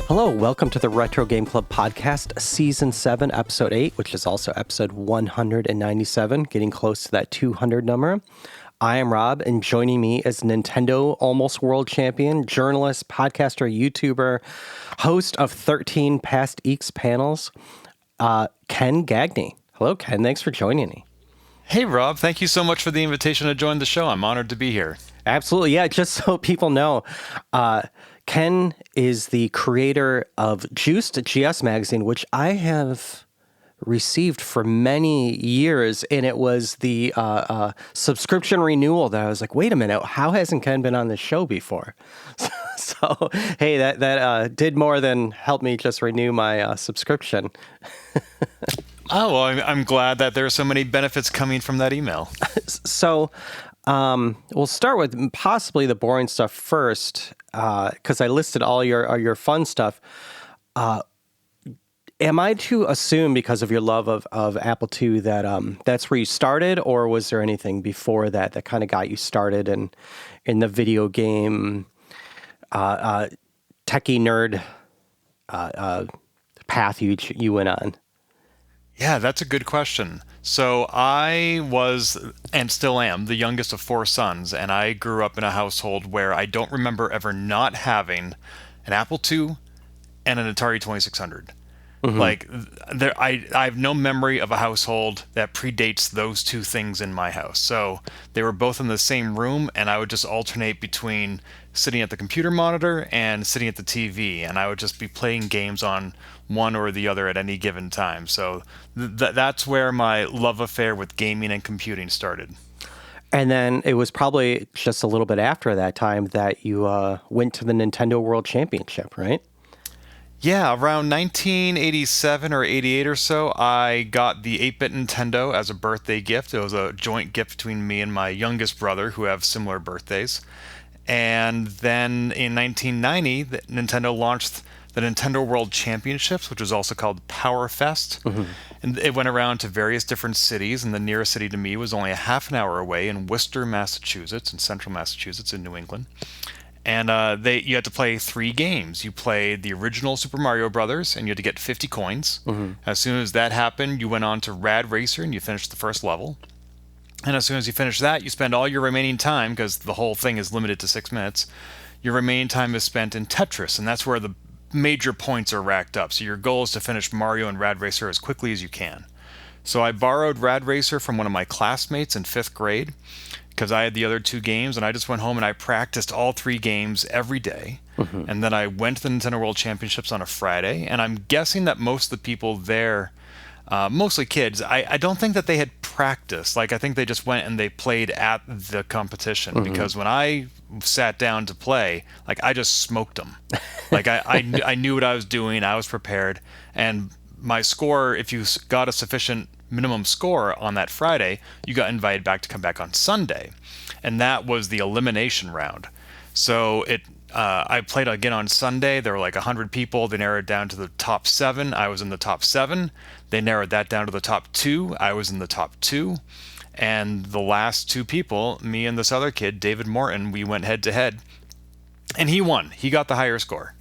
Hello, welcome to the Retro Game Club podcast, Season 7, Episode 8, which is also Episode 197, getting close to that 200 number. I am Rob, and joining me is Nintendo Almost World Champion, journalist, podcaster, YouTuber, host of 13 Past Eeks panels, Ken Gagne. Hello, Ken. Thanks for joining me. Hey, Rob. Thank you so much for the invitation to join the show. I'm honored to be here. Absolutely. Yeah, just so people know, Ken is the creator of Juiced GS Magazine, which I have received for many years, and it was the subscription renewal that I was like, wait a minute, how hasn't Ken been on this show before? So hey, that did more than help me just renew my subscription. Oh, well, I'm glad that there are so many benefits coming from that email. So we'll start with possibly the boring stuff first, because I listed all your fun stuff. Am I to assume, because of your love of Apple II, that that's where you started, or was there anything before that that kind of got you started in the video game techie nerd path you went on? Yeah, that's a good question. So I was, and still am, the youngest of four sons, and I grew up in a household where I don't remember ever not having an Apple II and an Atari 2600. Mm-hmm. Like, I have no memory of a household that predates those two things in my house. So they were both in the same room, and I would just alternate between sitting at the computer monitor and sitting at the TV, and I would just be playing games on one or the other at any given time. So that's where my love affair with gaming and computing started. And then it was probably just a little bit after that time that you went to the Nintendo World Championship, right? Yeah, around 1987 or 88 or so, I got the 8-bit Nintendo as a birthday gift. It was a joint gift between me and my youngest brother, who have similar birthdays. And then in 1990, Nintendo launched the Nintendo World Championships, which was also called Power Fest. Mm-hmm. And it went around to various different cities, and the nearest city to me was only a half an hour away in Worcester, Massachusetts, in central Massachusetts in New England. And you had to play 3 games. You played the original Super Mario Brothers, and you had to get 50 coins. Mm-hmm. As soon as that happened, you went on to Rad Racer, and you finished the first level. And as soon as you finish that, you spend all your remaining time, because the whole thing is limited to 6 minutes, your remaining time is spent in Tetris, and that's where the major points are racked up. So your goal is to finish Mario and Rad Racer as quickly as you can. So I borrowed Rad Racer from one of my classmates in 5th grade, because I had the other 2 games, and I just went home and I practiced all 3 games every day. Mm-hmm. And then I went to the Nintendo World Championships on a Friday, and I'm guessing that most of the people there, mostly kids, I don't think that they had practiced. Like, I think they just went and they played at the competition. Mm-hmm. Because when I sat down to play, like, I just smoked them. Like, I knew what I was doing, I was prepared, and my score, if you got a sufficient minimum score on that Friday, you got invited back to come back on Sunday. And that was the elimination round. So I played again on Sunday. There were like 100 people. They narrowed down to the top 7. I was in the top 7. They narrowed that down to the top 2. I was in the top 2. And the last 2 people, me and this other kid, David Morton, we went head to head. And he won. He got the higher score.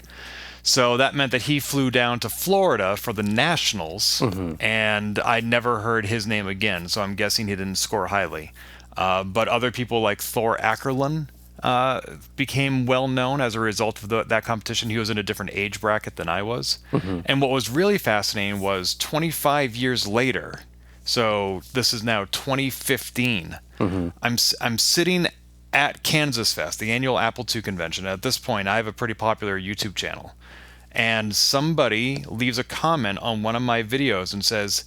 So that meant that he flew down to Florida for the Nationals, mm-hmm. and I never heard his name again, so I'm guessing he didn't score highly. But other people like Thor Ackerlund became well known as a result of that competition. He was in a different age bracket than I was. Mm-hmm. And what was really fascinating was 25 years later, so this is now 2015, mm-hmm. I'm sitting at Kansas Fest, the annual Apple II convention. At this point, I have a pretty popular YouTube channel. And somebody leaves a comment on one of my videos and says,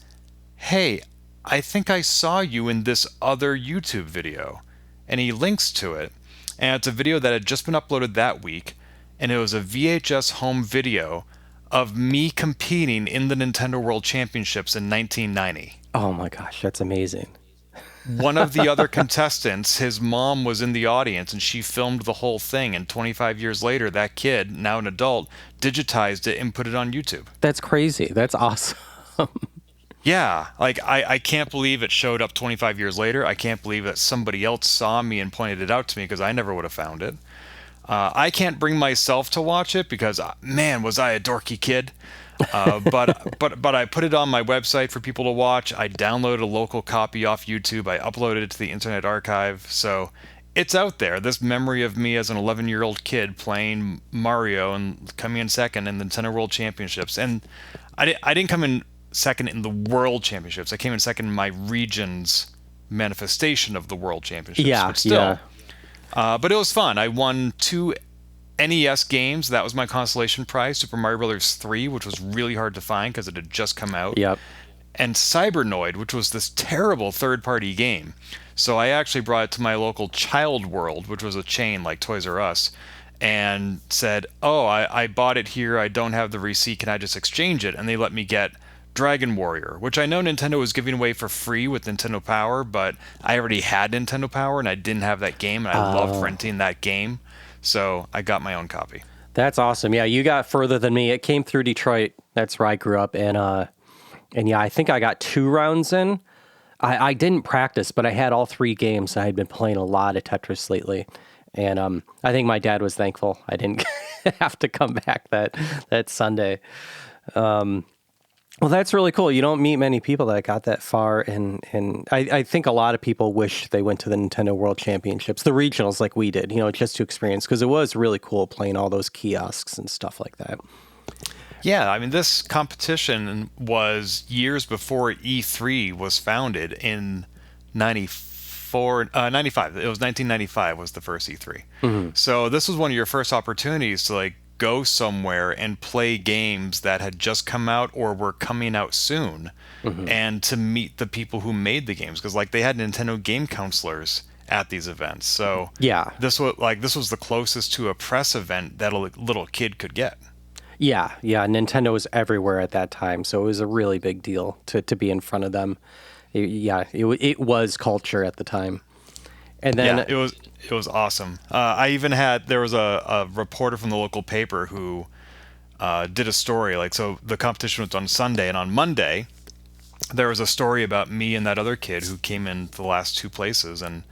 "Hey, I think I saw you in this other YouTube video." And he links to it. And it's a video that had just been uploaded that week. And it was a VHS home video of me competing in the Nintendo World Championships in 1990. Oh my gosh, that's amazing. One of the other contestants, his mom was in the audience, and she filmed the whole thing. And 25 years later, that kid, now an adult, digitized it and put it on YouTube. That's crazy. That's awesome. Yeah, like I can't believe it showed up 25 years later. I can't believe that somebody else saw me and pointed it out to me, because I never would have found it. I can't bring myself to watch it because, man, was I a dorky kid. But I put it on my website for people to watch. I downloaded a local copy off YouTube. I uploaded it to the Internet Archive. So it's out there. This memory of me as an 11-year-old kid playing Mario and coming in second in the Nintendo World Championships. And I didn't come in second in the World Championships. I came in second in my region's manifestation of the World Championships. Yeah, but still. But it was fun. I won 2 NES games. That was my consolation prize. Super Mario Bros. 3, which was really hard to find because it had just come out. Yep. And Cybernoid, which was this terrible third-party game. So I actually brought it to my local Child World, which was a chain like Toys R Us, and said, oh, I bought it here. I don't have the receipt. Can I just exchange it? And they let me get Dragon Warrior, which I know Nintendo was giving away for free with Nintendo Power, but I already had Nintendo Power and I didn't have that game, and I loved renting that game. So I got my own copy. That's awesome. Yeah, you got further than me. It came through Detroit. That's where I grew up. And yeah, I think I got 2 rounds in. I didn't practice, but I had all 3 games. I had been playing a lot of Tetris lately. And I think my dad was thankful I didn't have to come back that Sunday. Well, that's really cool. You don't meet many people that got that far, and I think a lot of people wish they went to the Nintendo World Championships, the regionals like we did, just to experience, because it was really cool playing all those kiosks and stuff like that. Yeah, I mean, this competition was years before E3 was founded in 95. It was 1995 was the first E3. Mm-hmm. So this was one of your first opportunities to go somewhere and play games that had just come out or were coming out soon, mm-hmm. and to meet the people who made the games, because they had Nintendo game counselors at these events. So yeah, this was the closest to a press event that a little kid could get. Yeah, Nintendo was everywhere at that time, so it was a really big deal to be in front of them. It was culture at the time. And then it was awesome. There was a reporter from the local paper who did a story. So the competition was on Sunday, and on Monday there was a story about me and that other kid who came in the last 2 places. And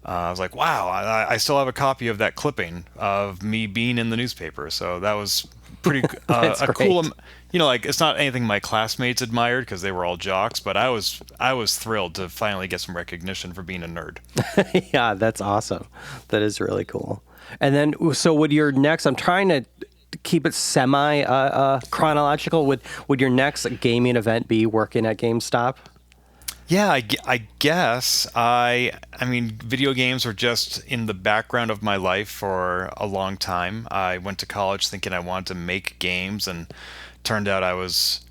I was like, wow, I still have a copy of that clipping of me being in the newspaper. So that was pretty cool. It's not anything my classmates admired because they were all jocks, but I was thrilled to finally get some recognition for being a nerd. Yeah, that's awesome. That is really cool. And then, so would your next? I'm trying to keep it semi chronological. Would your next gaming event be working at GameStop? Yeah, I guess. I mean, video games were just in the background of my life for a long time. I went to college thinking I wanted to make games, and turned out I was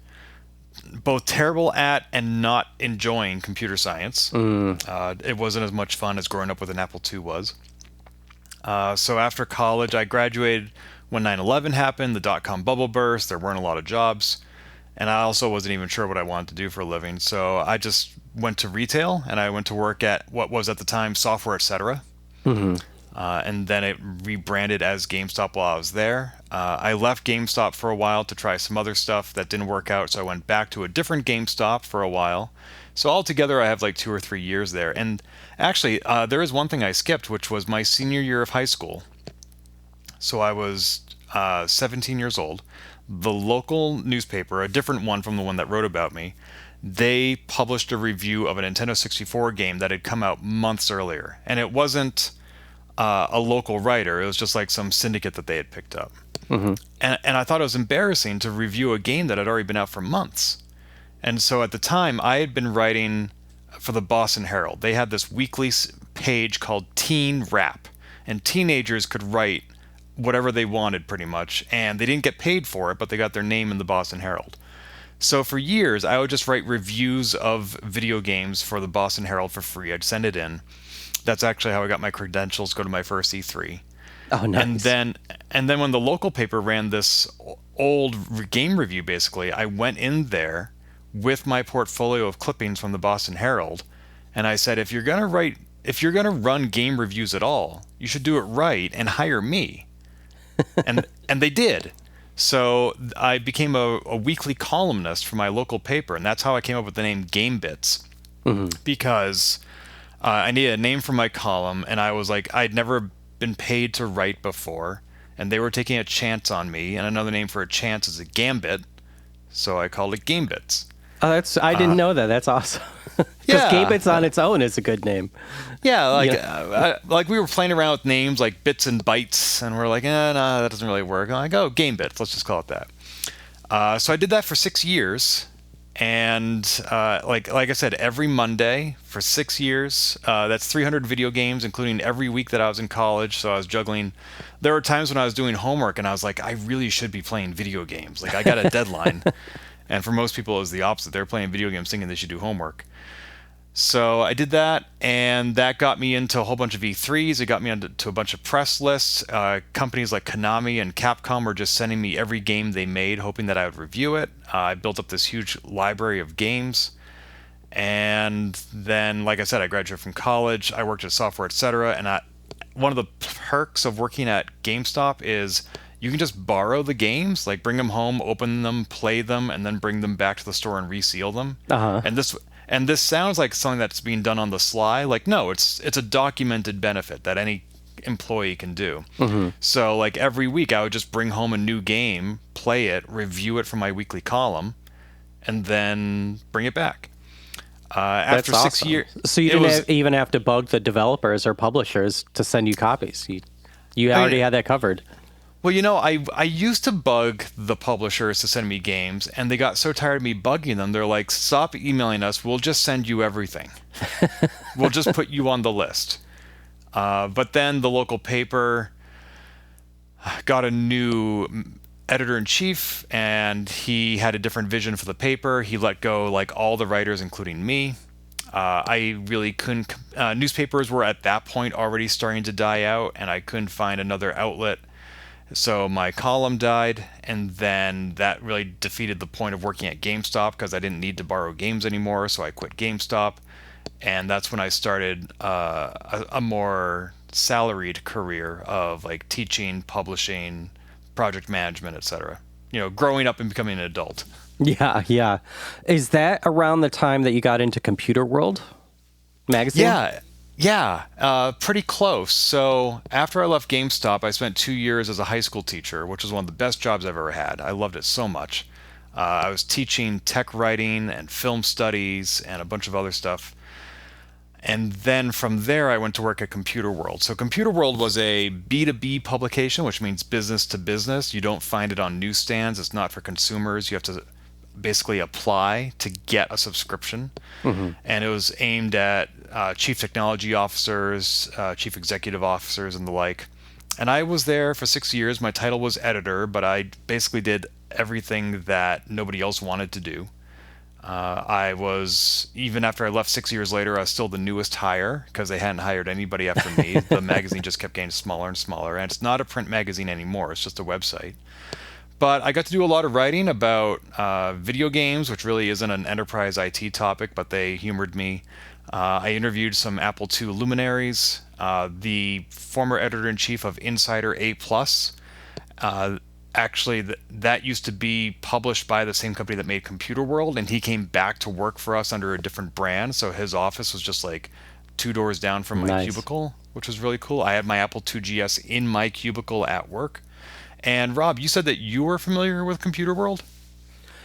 both terrible at and not enjoying computer science. It wasn't as much fun as growing up with an Apple II was. So after college, I graduated when 9/11 happened, the dot-com bubble burst, there weren't a lot of jobs. And I also wasn't even sure what I wanted to do for a living. So I just went to retail, and I went to work at what was at the time Software Etc. Mm-hmm. And then it rebranded as GameStop while I was there. I left GameStop for a while to try some other stuff that didn't work out. So I went back to a different GameStop for a while. So altogether, I have 2 or 3 years there. And actually, there is one thing I skipped, which was my senior year of high school. So I was 17 years old. The local newspaper, a different one from the one that wrote about me, they published a review of a Nintendo 64 game that had come out months earlier. And it wasn't a local writer. It was just some syndicate that they had picked up. Mm-hmm. And I thought it was embarrassing to review a game that had already been out for months. And so at the time, I had been writing for the Boston Herald. They had this weekly page called Teen Rap. And teenagers could write whatever they wanted pretty much, and they didn't get paid for it, but they got their name in the Boston Herald. So for years, I would just write reviews of video games for the Boston Herald for free. I'd send it in. That's actually how I got my credentials to go to my first E3. Oh, nice. And then when the local paper ran this old game review, basically, I went in there with my portfolio of clippings from the Boston Herald, and I said, if you're gonna run game reviews at all, you should do it right and hire me. And they did. So I became a weekly columnist for my local paper, and that's how I came up with the name Game Bits. Mm-hmm. Because I needed a name for my column, and I was I'd never been paid to write before, and they were taking a chance on me, and another name for a chance is a gambit, so I called it Gamebits. Oh, I didn't know that. That's awesome. Because Yeah. Gamebits on its own is a good name. Yeah, like Yeah. like we were playing around with names like Bits and Bytes, and we're like, nah, that doesn't really work. I'm like, oh, Gamebits, let's just call it that. So I did that for 6 years, and like I said, every Monday for 6 years. That's 300 video games, including every week that I was in college. So I was juggling. There were times when I was doing homework, and I was like, I really should be playing video games. Like I got a deadline. And for most people, it was the opposite. They're playing video games thinking they should do homework. So I did that, and that got me into a whole bunch of E3s. It got me into a bunch of press lists. Companies like Konami and Capcom were just sending me every game they made, hoping that I would review it. I built up this huge library of games. And then, like I said, I graduated from college. I worked at Software Etc. And one of the perks of working at GameStop is you can just borrow the games, like bring them home, open them, play them, and then bring them back to the store and reseal them. Uh-huh. And this sounds like something that's being done on the sly. Like, no, it's a documented benefit that any employee can do. Mm-hmm. So, like, every week I would just bring home a new game, play it, review it for my weekly column, and then bring it back. After That's 6 awesome. years... So you didn't even have to bug the developers or publishers to send you copies. You already had that covered. Well, you know, I used to bug the publishers to send me games, and they got so tired of me bugging them, they're like, stop emailing us, we'll just send you everything. We'll just put you on the list. But then the local paper got a new editor-in-chief, and he had a different vision for the paper. He let go, like, all the writers, including me. I really couldn't... newspapers were at that point already starting to die out, and I couldn't find another outlet. So my column died, and then that really defeated the point of working at GameStop because I didn't need to borrow games anymore, so I quit GameStop. And that's when I started a more salaried career of like teaching, publishing, project management, etc. You know, growing up and becoming an adult. Yeah, yeah. Is that around the time that you got into Computer World magazine? Yeah, pretty close. So after I left GameStop, I spent 2 years as a high school teacher, which was one of the best jobs I've ever had. I loved it so much. I was teaching tech writing and film studies and a bunch of other stuff. And then from there, I went to work at Computer World. So Computer World was a B2B publication, which means business to business. You don't find it on newsstands. It's not for consumers. You have to basically apply to get a subscription. Mm-hmm. And it was aimed at chief technology officers, chief executive officers, and the like. And I was there for 6 years. My title was editor, but I basically did everything that nobody else wanted to do. I was, even after I left 6 years later, I was still the newest hire because they hadn't hired anybody after me. The magazine just kept getting smaller and smaller. And it's not a print magazine anymore. It's just a website. But I got to do a lot of writing about video games, which really isn't an enterprise IT topic, but they humored me. I interviewed some Apple II luminaries. The former editor-in-chief of Insider A+, actually, that used to be published by the same company that made Computer World, and he came back to work for us under a different brand. So his office was just like 2 doors down from my cubicle, which was really cool. I had my Apple II GS in my cubicle at work. And Rob, you said that you were familiar with Computer World?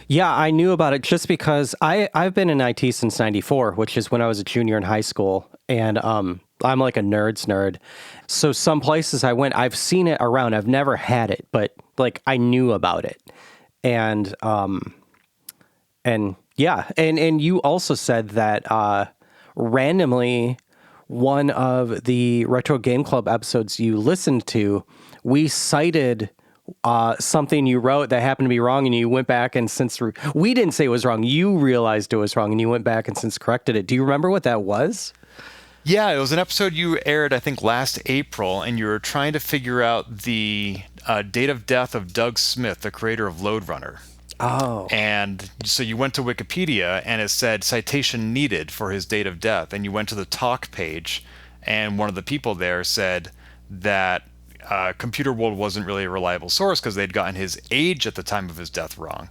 Yeah, I knew about it just because I've been in IT since '94, which is when I was a junior in high school. And I'm like a nerd's nerd. So some places I went, I've seen it around. I've never had it, but like I knew about it. And yeah, and you also said that randomly one of the Retro Game Club episodes you listened to, we cited something you wrote that happened to be wrong, and you went back and since we didn't say it was wrong, you realized it was wrong, and you went back and since corrected it. Do you remember what that was? Yeah, it was an episode you aired, I think, last April, and you were trying to figure out the date of death of Doug Smith, the creator of Lode Runner. Oh. And so you went to Wikipedia, and it said citation needed for his date of death, and you went to the talk page, and one of the people there said that Computer World wasn't really a reliable source because they'd gotten his age at the time of his death wrong.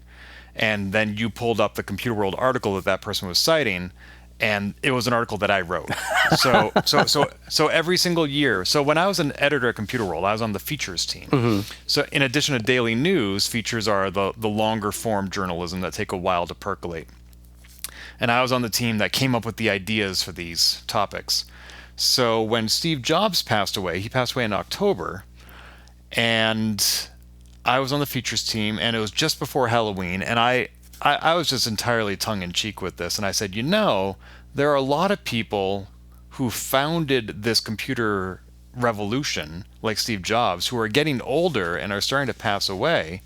And then you pulled up the Computer World article that person was citing, and it was an article that I wrote. So every single year. So when I was an editor at Computer World, I was on the features team. So in addition to daily news, features are the longer form journalism that take a while to percolate. And I was on the team that came up with the ideas for these topics. So when Steve Jobs passed away, he passed away in October, and I was on the features team, and it was just before Halloween, and I was just entirely tongue-in-cheek with this, and I said, there are a lot of people who founded this computer revolution, like Steve Jobs, who are getting older and are starting to pass away.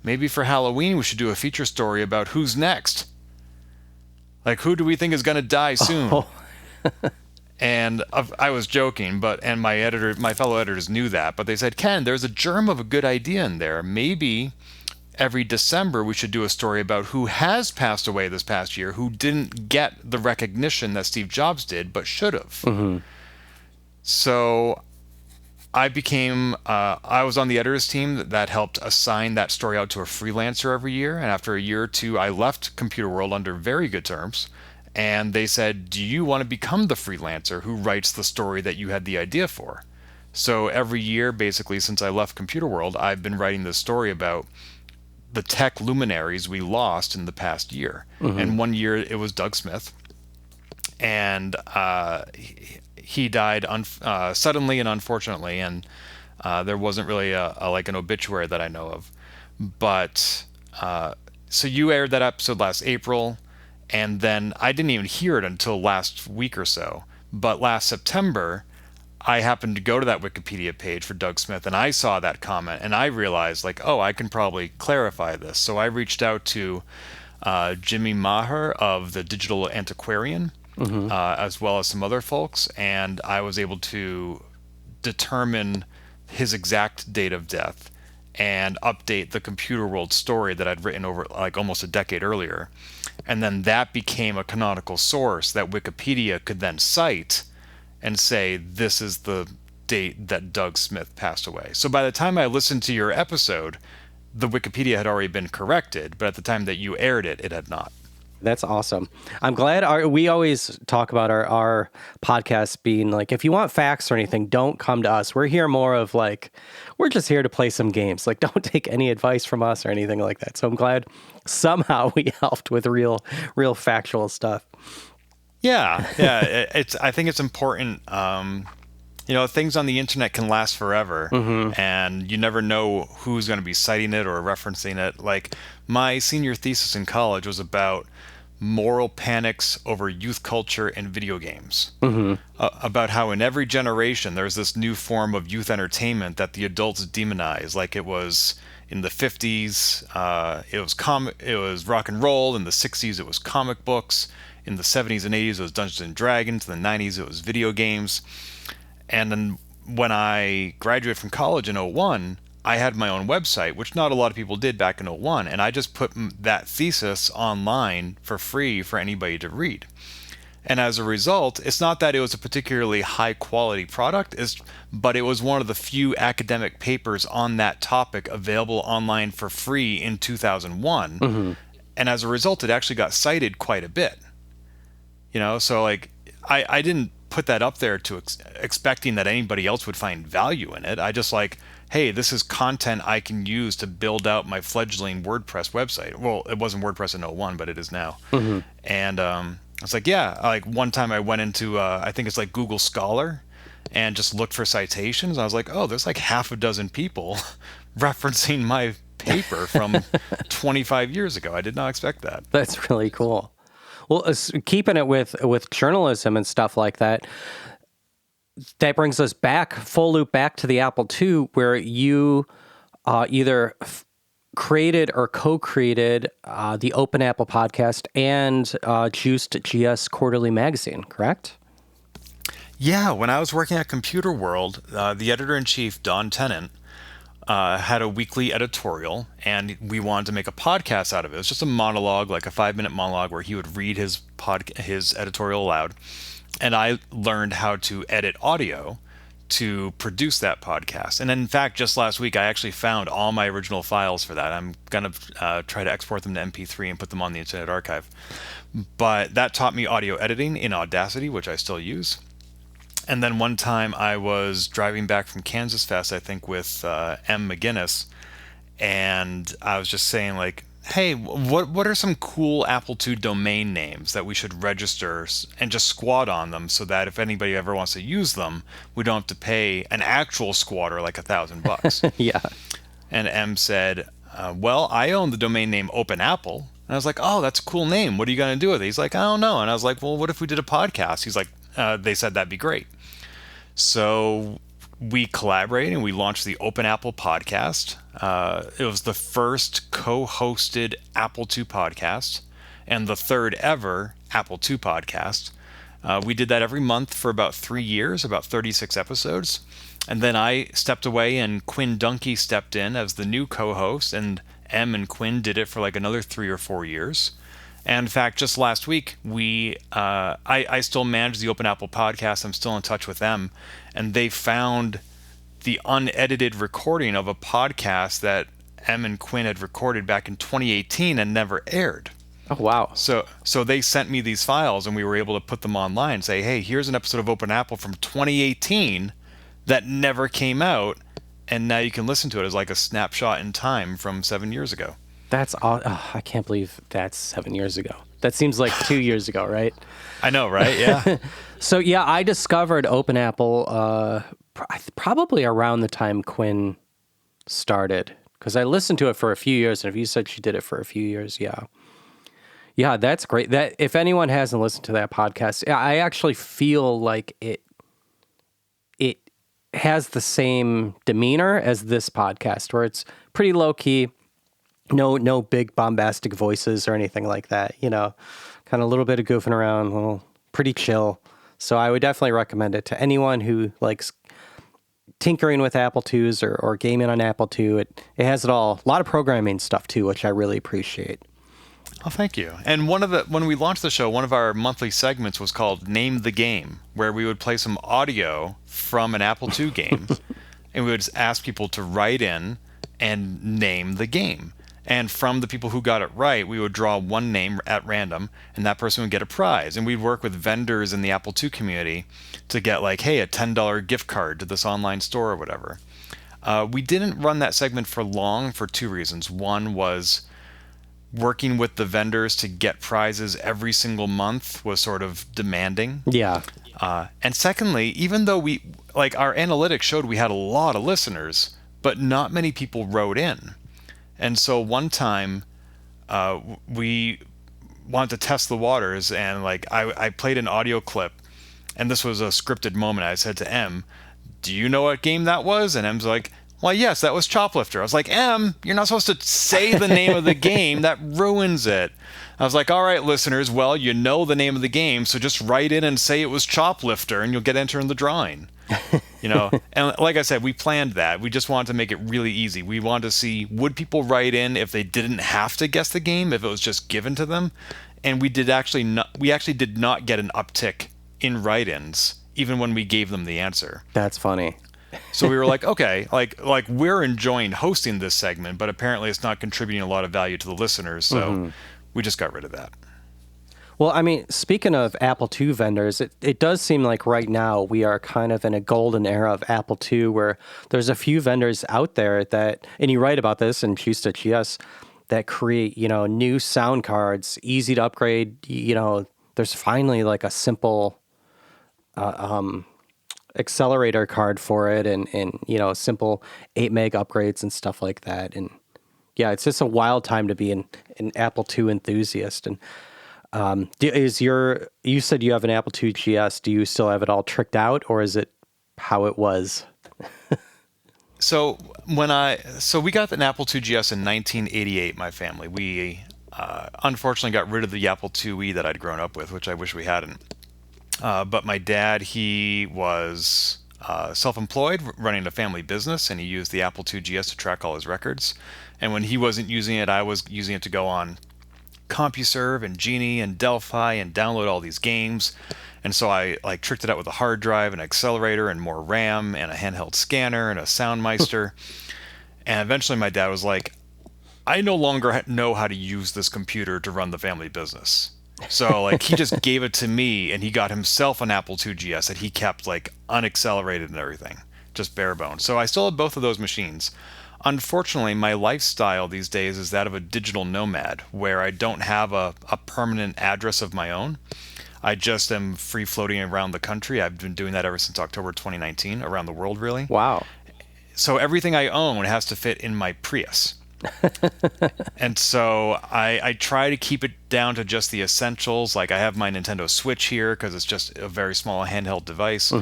Maybe for Halloween we should do a feature story about who's next. Like, who do we think is going to die soon? Oh. And I was joking, and my fellow editors knew that, but they said, Ken, there's a germ of a good idea in there. Maybe every December we should do a story about who has passed away this past year, who didn't get the recognition that Steve Jobs did, but should have. Mm-hmm. So I was on the editors team that helped assign that story out to a freelancer every year. And after a year or two, I left Computer World under very good terms. And they said, do you want to become the freelancer who writes the story that you had the idea for? So every year, basically, since I left Computer World, I've been writing this story about the tech luminaries we lost in the past year. Mm-hmm. And one year it was Doug Smith. And he died suddenly and unfortunately. And there wasn't really like an obituary that I know of. But so you aired that episode last April. And then I didn't even hear it until last week or so. But last September, I happened to go to that Wikipedia page for Doug Smith, and I saw that comment, and I realized, I can probably clarify this. So I reached out to Jimmy Maher of the Digital Antiquarian, mm-hmm. As well as some other folks, and I was able to determine his exact date of death and update the Computer World story that I'd written over almost a decade earlier. And then that became a canonical source that Wikipedia could then cite and say, this is the date that Doug Smith passed away. So by the time I listened to your episode, the Wikipedia had already been corrected, but at the time that you aired it, it had not. That's awesome. I'm glad we always talk about our podcast being like, if you want facts or anything, don't come to us. We're here more of we're just here to play some games. Don't take any advice from us or anything like that. So I'm glad somehow we helped with real factual stuff. Yeah. I think it's important. Things on the internet can last forever, mm-hmm. and you never know who's going to be citing it or referencing it. My senior thesis in college was about moral panics over youth culture and video games, mm-hmm. About how in every generation there's this new form of youth entertainment that the adults demonize. It was in the 50s, it was rock and roll. In the 60s, it was comic books. In the 70s and 80s, it was Dungeons and Dragons. In the 90s, it was video games. And then when I graduated from college in 2001, I had my own website, which not a lot of people did back in 2001, and I just put that thesis online for free for anybody to read. And as a result, it's not that it was a particularly high-quality product, but it was one of the few academic papers on that topic available online for free in 2001. Mm-hmm. And as a result, it actually got cited quite a bit. So I didn't put that up there to expecting that anybody else would find value in it. I just hey, this is content I can use to build out my fledgling WordPress website. Well, it wasn't WordPress in 2001, but it is now. Mm-hmm. And I was one time I went into, I think it's Google Scholar, and just looked for citations. I was oh, there's half a dozen people referencing my paper from 25 years ago. I did not expect that. That's really cool. Well, keeping it with journalism and stuff like that, that brings us full loop back to the Apple II, where you either created or co-created the Open Apple podcast and Juiced GS Quarterly Magazine, correct? Yeah, when I was working at Computer World, the editor-in-chief, Don Tennant, had a weekly editorial, and we wanted to make a podcast out of it. It was just a monologue, a 5-minute monologue where he would read his editorial aloud. And I learned how to edit audio to produce that podcast. And in fact, just last week, I actually found all my original files for that. I'm going to try to export them to MP3 and put them on the Internet Archive. But that taught me audio editing in Audacity, which I still use. And then one time I was driving back from Kansas Fest, I think, with M. McGinnis, and I was just saying, like, hey, what are some cool Apple II domain names that we should register and just squat on them so that if anybody ever wants to use them, we don't have to pay an actual squatter like $1,000. Yeah. And M said, well, I own the domain name Open Apple. And I was like, oh, that's a cool name. What are you going to do with it? He's like, I don't know. And I was like, well, what if we did a podcast? He's like, they said that'd be great. So we collaborated and we launched the Open Apple podcast. It was the first co-hosted Apple II podcast and the third ever Apple II podcast. We did that every month for about 3 years, about 36 episodes. And then I stepped away and Quinn Dunkey stepped in as the new co-host, and M and Quinn did it for like another 3 or 4 years. And in fact, just last week, I still manage the Open Apple podcast. I'm still in touch with them. And they found the unedited recording of a podcast that M and Quinn had recorded back in 2018 and never aired. Oh, wow. So they sent me these files, and we were able to put them online and say, hey, here's an episode of Open Apple from 2018 that never came out. And now you can listen to it as like a snapshot in time from 7 years ago. That's I can't believe that's 7 years ago. That seems like 2 years ago, right? I know, right? Yeah. So yeah, I discovered Open Apple probably around the time Quinn started, because I listened to it for a few years, and if you said she did it for a few years, yeah, that's great. That if anyone hasn't listened to that podcast, I actually feel like it has the same demeanor as this podcast, where it's pretty low key. No big bombastic voices or anything like that, kind of a little bit of goofing around, pretty chill. So I would definitely recommend it to anyone who likes tinkering with Apple IIs or gaming on Apple II. It has it all. A lot of programming stuff too, which I really appreciate. Oh, thank you. And when we launched the show, one of our monthly segments was called Name the Game, where we would play some audio from an Apple II game, and we would ask people to write in and name the game. And from the people who got it right, we would draw one name at random, and that person would get a prize. And we'd work with vendors in the Apple II community to get like, hey, a $10 gift card to this online store or whatever. We didn't run that segment for long for two reasons. One was working with the vendors to get prizes every single month was sort of demanding. Yeah. And secondly, even though our analytics showed we had a lot of listeners, but not many people wrote in. And so one time, we wanted to test the waters, and I played an audio clip, and this was a scripted moment. I said to M, "Do you know what game that was?" And M's like, "Well, yes, that was Choplifter." I was like, "M, you're not supposed to say the name of the game. That ruins it." I was like, "All right, listeners, well, you know the name of the game, so just write in and say it was Choplifter, and you'll get entered in the drawing." And like I said, we planned that. We just wanted to make it really easy. We wanted to see, would people write in if they didn't have to guess the game, if it was just given to them? And we actually did not get an uptick in write-ins, even when we gave them the answer. That's funny. So we were like, okay, like we're enjoying hosting this segment, but apparently it's not contributing a lot of value to the listeners, so we just got rid of that. Well, I mean, speaking of Apple II vendors, it does seem like right now we are kind of in a golden era of Apple II, where there's a few vendors out there that, and you write about this in Juice.gs, that create, new sound cards, easy to upgrade. There's finally like a simple accelerator card for it, and simple 8 meg upgrades and stuff like that. And yeah, it's just a wild time to be an Apple II enthusiast. And you said you have an Apple II GS. Do you still have it all tricked out, or is it how it was? So we got an Apple II GS in 1988, my family. We unfortunately got rid of the Apple IIe that I'd grown up with, which I wish we hadn't. But my dad, he was self-employed, running a family business, and he used the Apple II GS to track all his records. And when he wasn't using it, I was using it to go on CompuServe and Genie and Delphi and download all these games. And so I like tricked it out with a hard drive, an accelerator, and more RAM, and a handheld scanner, and a Soundmeister. And eventually my dad was like, I no longer know how to use this computer to run the family business. So like he just gave it to me, and he got himself an Apple II GS that he kept like unaccelerated and everything, just bare bones. So I still have both of those machines. Unfortunately, my lifestyle these days is that of a digital nomad, where I don't have a permanent address of my own. I just am free floating around the country. I've been doing that ever since October 2019, around the world, really. Wow. So everything I own has to fit in my Prius. And so I try to keep it down to just the essentials. Like I have my Nintendo Switch here because it's just a very small handheld device.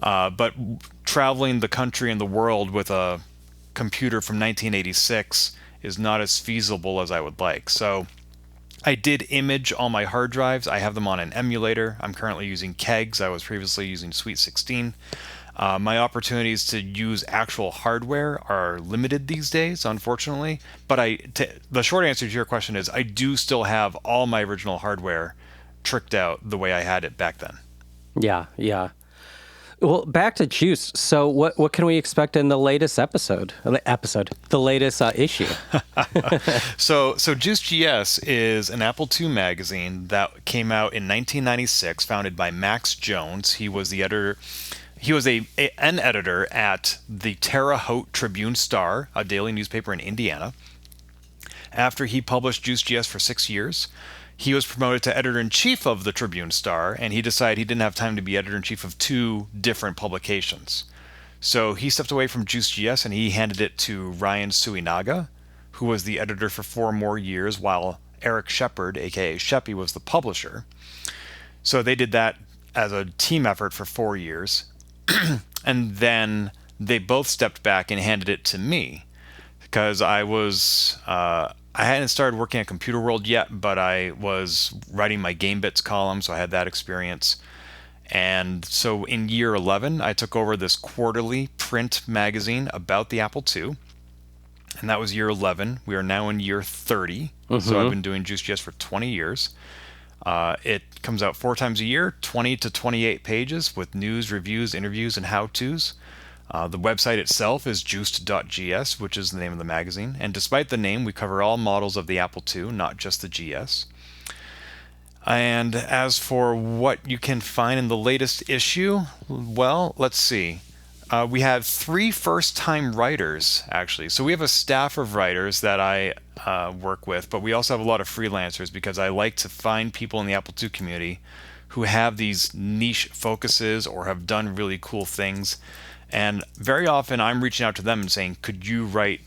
But traveling the country and the world with a computer from 1986 is not as feasible as I would like. So I did image all my hard drives. I have them on an emulator. I'm currently using kegs. I was previously using Sweet 16. My opportunities to use actual hardware are limited these days, unfortunately. But the short answer to your question is I do still have all my original hardware tricked out the way I had it back then. Yeah, yeah. Well, back to Juice. So, what can we expect in the latest the latest issue? So Juice GS is an Apple II magazine that came out in 1996, founded by Max Jones. He was the editor. He was an editor at the Terre Haute Tribune Star, a daily newspaper in Indiana. After he published Juice GS for 6 years, he was promoted to editor-in-chief of the Tribune Star, and he decided he didn't have time to be editor-in-chief of 2 different publications. So he stepped away from Juice GS and he handed it to Ryan Suinaga, who was the editor for 4 more years, while Eric Shepard, aka Sheppy, was the publisher. So they did that as a team effort for 4 years. And then they both stepped back and handed it to me because I hadn't started working at Computer World yet, but I was writing my Game Bits column, so I had that experience. And so in year 11, I took over this quarterly print magazine about the Apple II. And that was year 11. We are now in year 30. So I've been doing Juice GS for 20 years. It comes out 4 times a year, 20 to 28 pages with news, reviews, interviews, and how-tos. The website itself is juiced.gs, which is the name of the magazine. And despite the name, we cover all models of the Apple II, not just the GS. And as for what you can find in the latest issue, well, let's see. We have 3 first-time writers, actually. So we have a staff of writers that I work with, but we also have a lot of freelancers because I like to find people in the Apple II community who have these niche focuses or have done really cool things. And very often I'm reaching out to them and saying, could you write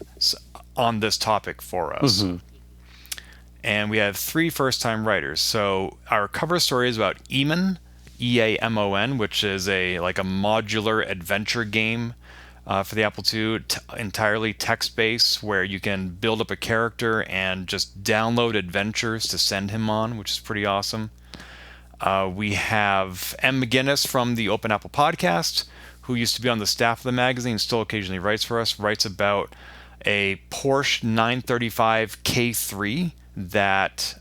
on this topic for us? And we have 3 first-time writers. So our cover story is about Eamon, EAMON, which is a modular adventure game for the Apple II, entirely text-based, where you can build up a character and just download adventures to send him on, which is pretty awesome. We have M. McGinnis from the Open Apple podcast, who used to be on the staff of the magazine, still occasionally writes for us, writes about a Porsche 935 K3 that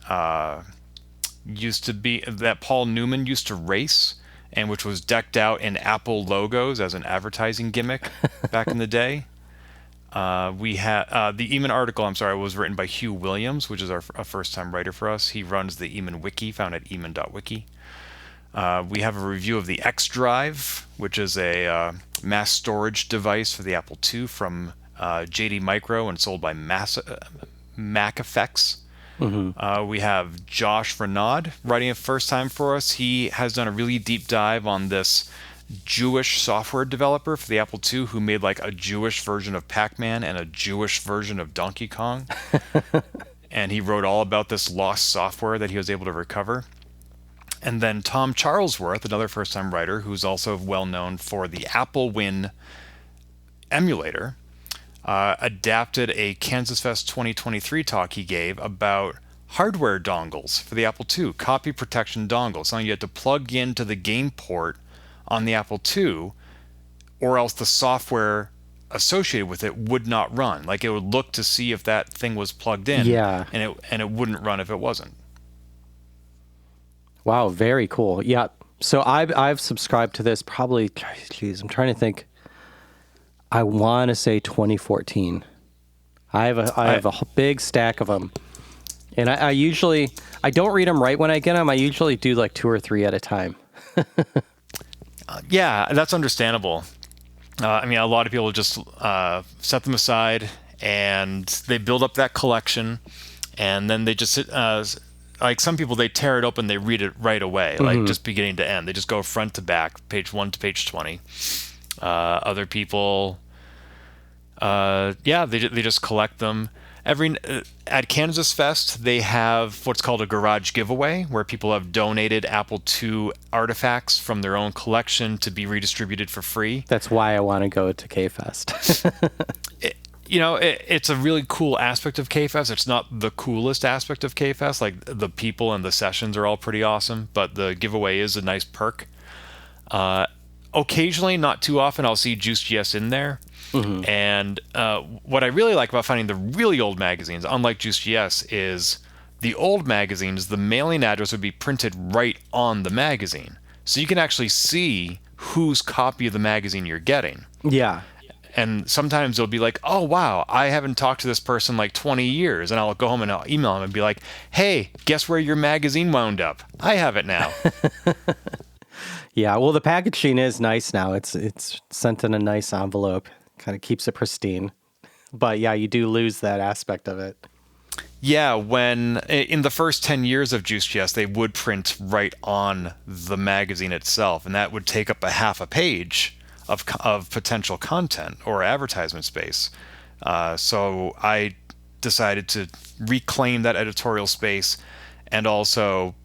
that Paul Newman used to race, and which was decked out in Apple logos as an advertising gimmick back in the day. We had the Eamon article, was written by Hugh Williams, which is a first-time writer for us. He runs the Eamon Wiki, found at eamon.wiki. We have a review of the X Drive, which is a mass storage device for the Apple II from JD Micro and sold by Mac Effects. We have Josh Renaud writing it first time for us. He has done a really deep dive on this Jewish software developer for the Apple II who made like a Jewish version of Pac-Man and a Jewish version of Donkey Kong. And he wrote all about this lost software that he was able to recover. And then Tom Charlesworth, another first-time writer who's also well known for the Apple Win emulator, adapted a Kansas Fest 2023 talk he gave about hardware dongles for the Apple II, copy protection dongles, something you had to plug into the game port on the Apple II, or else the software associated with it would not run. Like it would look to see if that thing was plugged in, and it wouldn't run if it wasn't. Wow, very cool. Yeah. So I've subscribed to this probably, geez, I'm trying to think. I want to say 2014. I have a big stack of them. And I usually, I don't read them right when I get them. I usually do like 2 or 3 at a time. Yeah, that's understandable. I mean, a lot of people just set them aside and they build up that collection, and then they just like some people, they tear it open, they read it right away, like just beginning to end. They just go front to back, page 1 to page 20. Other people, yeah, they just collect them. At Kansas Fest, they have what's called a garage giveaway, where people have donated Apple II artifacts from their own collection to be redistributed for free. That's why I want to go to K-Fest. It's a really cool aspect of K-Fest. It's not the coolest aspect of K-Fest. Like, the people and the sessions are all pretty awesome, but the giveaway is a nice perk. Occasionally, not too often, I'll see Juice.js in there. And what I really like about finding the really old magazines, unlike Juice.js, is the old magazines, the mailing address would be printed right on the magazine. So you can actually see whose copy of the magazine you're getting. Yeah. And sometimes it'll be like, oh, wow, I haven't talked to this person like 20 years. And I'll go home and I'll email them and be like, hey, guess where your magazine wound up? I have it now. Yeah, well, the packaging is nice now. It's sent in a nice envelope. Kind of keeps it pristine. But yeah, you do lose that aspect of it. Yeah, when in the first 10 years of Juice.js, they would print right on the magazine itself, and that would take up a half a page of potential content or advertisement space. So I decided to reclaim that editorial space and also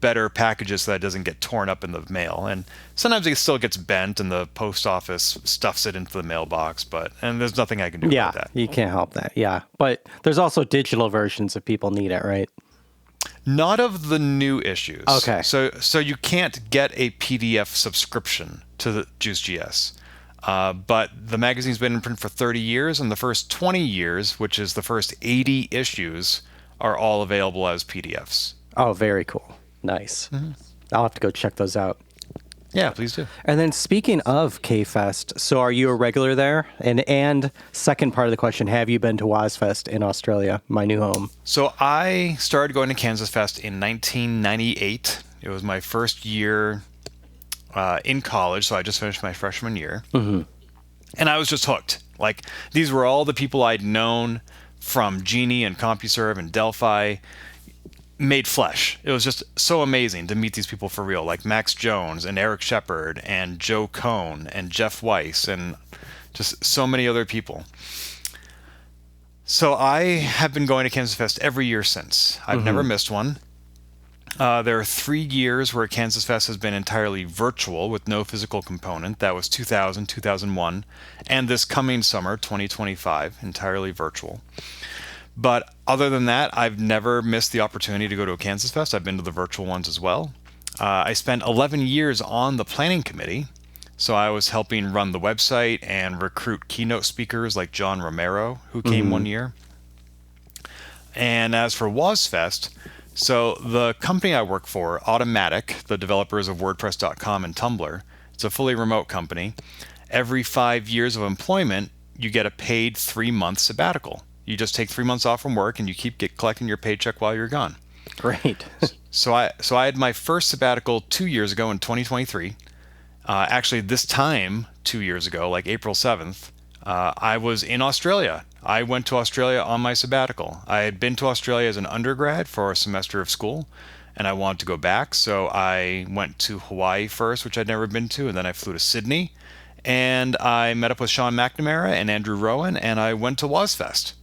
better packages so that it doesn't get torn up in the mail. And sometimes it still gets bent and the post office stuffs it into the mailbox, and there's nothing I can do about that. Yeah, you can't help that. Yeah. But there's also digital versions if people need it, right? Not of the new issues. Okay. So you can't get a PDF subscription to the Juice.js. But the magazine's been in print for 30 years, and the first 20 years, which is the first 80 issues, are all available as PDFs. Oh, very cool. Nice. I'll have to go check those out. Yeah, please do. And then speaking of K-Fest, so are you a regular there? And second part of the question, have you been to WozFest in Australia, my new home? So I started going to Kansas Fest in 1998. It was my first year in college, so I just finished my freshman year. And I was just hooked. Like, these were all the people I'd known from Genie and CompuServe and Delphi made flesh. It was just so amazing to meet these people for real, like Max Jones and Eric Shepard and Joe Cohn and Jeff Weiss and just so many other people. So I have been going to Kansas Fest every year since. I've never missed one. There are 3 years where Kansas Fest has been entirely virtual with no physical component. That was 2000, 2001, and this coming summer, 2025, entirely virtual. But other than that, I've never missed the opportunity to go to a Kansas Fest. I've been to the virtual ones as well. I spent 11 years on the planning committee, so I was helping run the website and recruit keynote speakers like John Romero, who came one year. And as for WozFest, so the company I work for, Automatic, the developers of WordPress.com and Tumblr, it's a fully remote company. Every 5 years of employment, you get a paid 3-month sabbatical. You just take 3 months off from work and you keep collecting your paycheck while you're gone. Great. So I had my first sabbatical 2 years ago in 2023. Actually, this time 2 years ago, like April 7th, I was in Australia. I went to Australia on my sabbatical. I had been to Australia as an undergrad for a semester of school, and I wanted to go back. So I went to Hawaii first, which I'd never been to, and then I flew to Sydney. And I met up with Sean McNamara and Andrew Rowan, and I went to WozFest.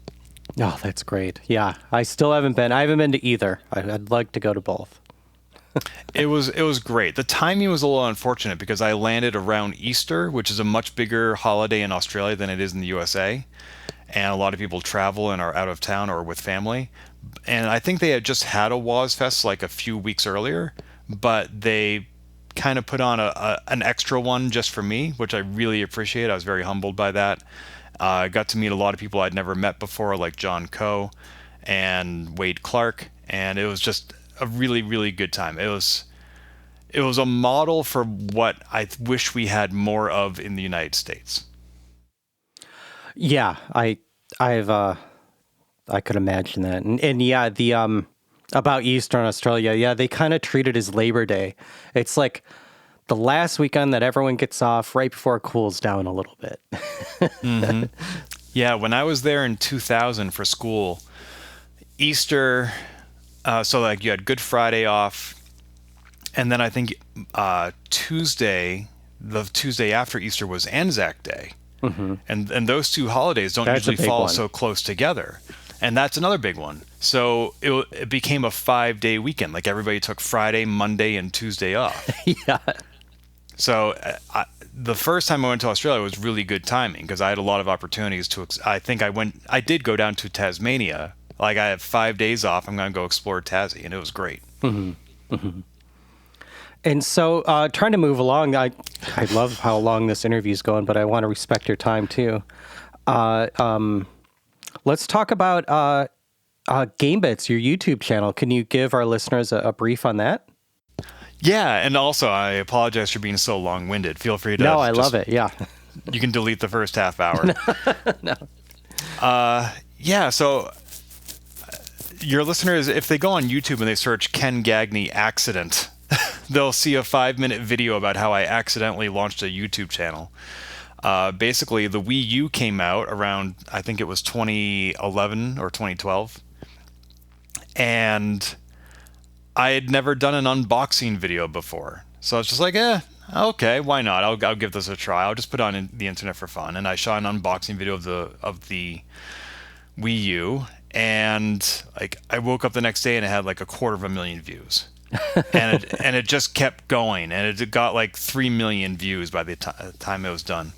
Oh, that's great. Yeah, I still haven't been. I haven't been to either. I'd like to go to both. It was great. The timing was a little unfortunate because I landed around Easter, which is a much bigger holiday in Australia than it is in the USA. And a lot of people travel and are out of town or with family. And I think they had just had a WozFest like a few weeks earlier, but they kind of put on an extra one just for me, which I really appreciate. I was very humbled by that. I got to meet a lot of people I'd never met before, like John Coe and Wade Clark, and it was just a really, really good time. it was a model for what I wish we had more of in the United States. Yeah, I've I could imagine that. And yeah, the about Eastern Australia, yeah, they kind of treat it as Labor Day. It's like the last weekend that everyone gets off right before it cools down a little bit. Mm-hmm. Yeah, when I was there in 2000 for school, Easter, so like you had Good Friday off, and then I think the Tuesday after Easter was Anzac Day. Mm-hmm. And those two holidays don't That's a usually big fall one. so close together. And that's another big one. So it became a 5-day weekend. Like everybody took Friday, Monday, and Tuesday off. Yeah. So the first time I went to Australia was really good timing because I had a lot of opportunities to. I did go down to Tasmania. Like I have 5 days off. I'm going to go explore Tassie, and it was great. Mm-hmm. Mm-hmm. And so, trying to move along, I love how long this interview is going, but I want to respect your time too. Let's talk about GameBits, your YouTube channel. Can you give our listeners a brief on that? Yeah, and also I apologize for being so long-winded. Feel free to. No, I love it. Yeah. You can delete the first half hour. No. Yeah, so your listeners, if they go on YouTube and they search Ken Gagne accident, they'll see a 5-minute video about how I accidentally launched a YouTube channel. Basically, the Wii U came out around, I think it was 2011 or 2012. And I had never done an unboxing video before. So I was just like, okay, why not? I'll give this a try. I'll just put it on the internet for fun. And I shot an unboxing video of the Wii U. And like I woke up the next day and it had like 250,000 views. and it just kept going, and it got like 3 million views by the time it was done.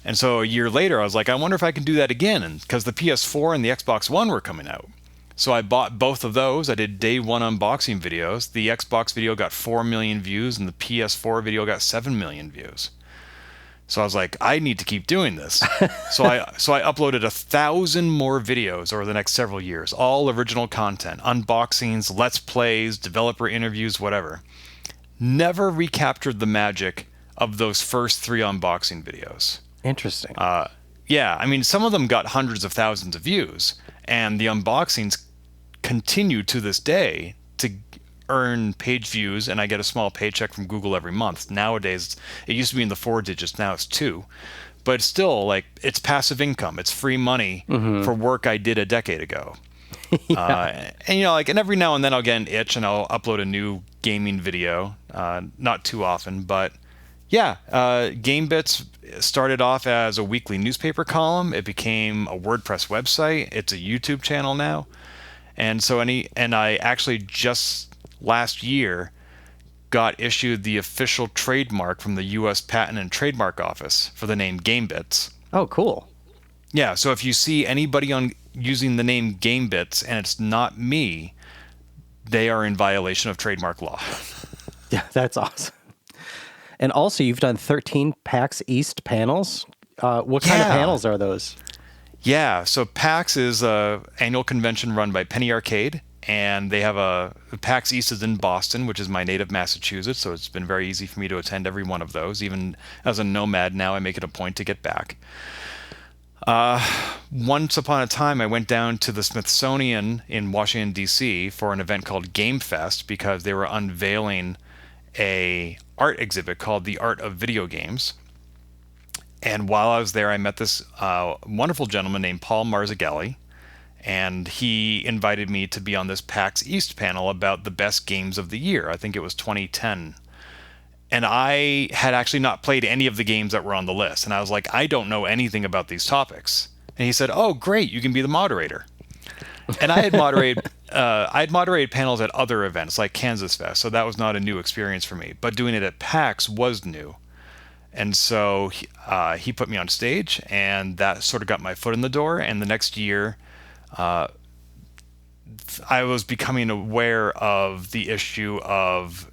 And so a year later, I was like, I wonder if I can do that again, and because the PS4 and the Xbox One were coming out, so I bought both of those. I did day one unboxing videos. The Xbox video got 4 million views, and the PS4 video got 7 million views. So I was like, I need to keep doing this. So I uploaded 1,000 more videos over the next several years, all original content, unboxings, let's plays, developer interviews, whatever. Never recaptured the magic of those first 3 unboxing videos. Interesting. Yeah, I mean, some of them got hundreds of thousands of views, and the unboxings continue to this day to earn page views, and I get a small paycheck from Google every month. Nowadays, it used to be in the 4 digits, now it's 2. But still, like, it's passive income. It's free money for work I did a decade ago. Yeah. And, like, and every now and then I'll get an itch and I'll upload a new gaming video. Not too often, but yeah, GameBits started off as a weekly newspaper column. It became a WordPress website. It's a YouTube channel now. And so I actually just last year got issued the official trademark from the U.S. Patent and Trademark Office for the name GameBits. Oh, cool. Yeah, so if you see anybody using the name GameBits and it's not me, they are in violation of trademark law. Yeah, that's awesome. And also, you've done 13 PAX East panels. What kind of panels are those? Yeah, so PAX is an annual convention run by Penny Arcade, and they have PAX East is in Boston, which is my native Massachusetts, so it's been very easy for me to attend every one of those. Even as a nomad now, I make it a point to get back. Once upon a time, I went down to the Smithsonian in Washington, D.C. for an event called Game Fest because they were unveiling a art exhibit called The Art of Video Games. And while I was there, I met this wonderful gentleman named Paul Marzaghelli, and he invited me to be on this PAX East panel about the best games of the year. I think it was 2010. And I had actually not played any of the games that were on the list. And I was like, I don't know anything about these topics. And he said, oh, great, you can be the moderator. And I had moderated panels at other events like Kansas Fest, so that was not a new experience for me. But doing it at PAX was new. And so he put me on stage, and that sort of got my foot in the door. And the next year, I was becoming aware of the issue of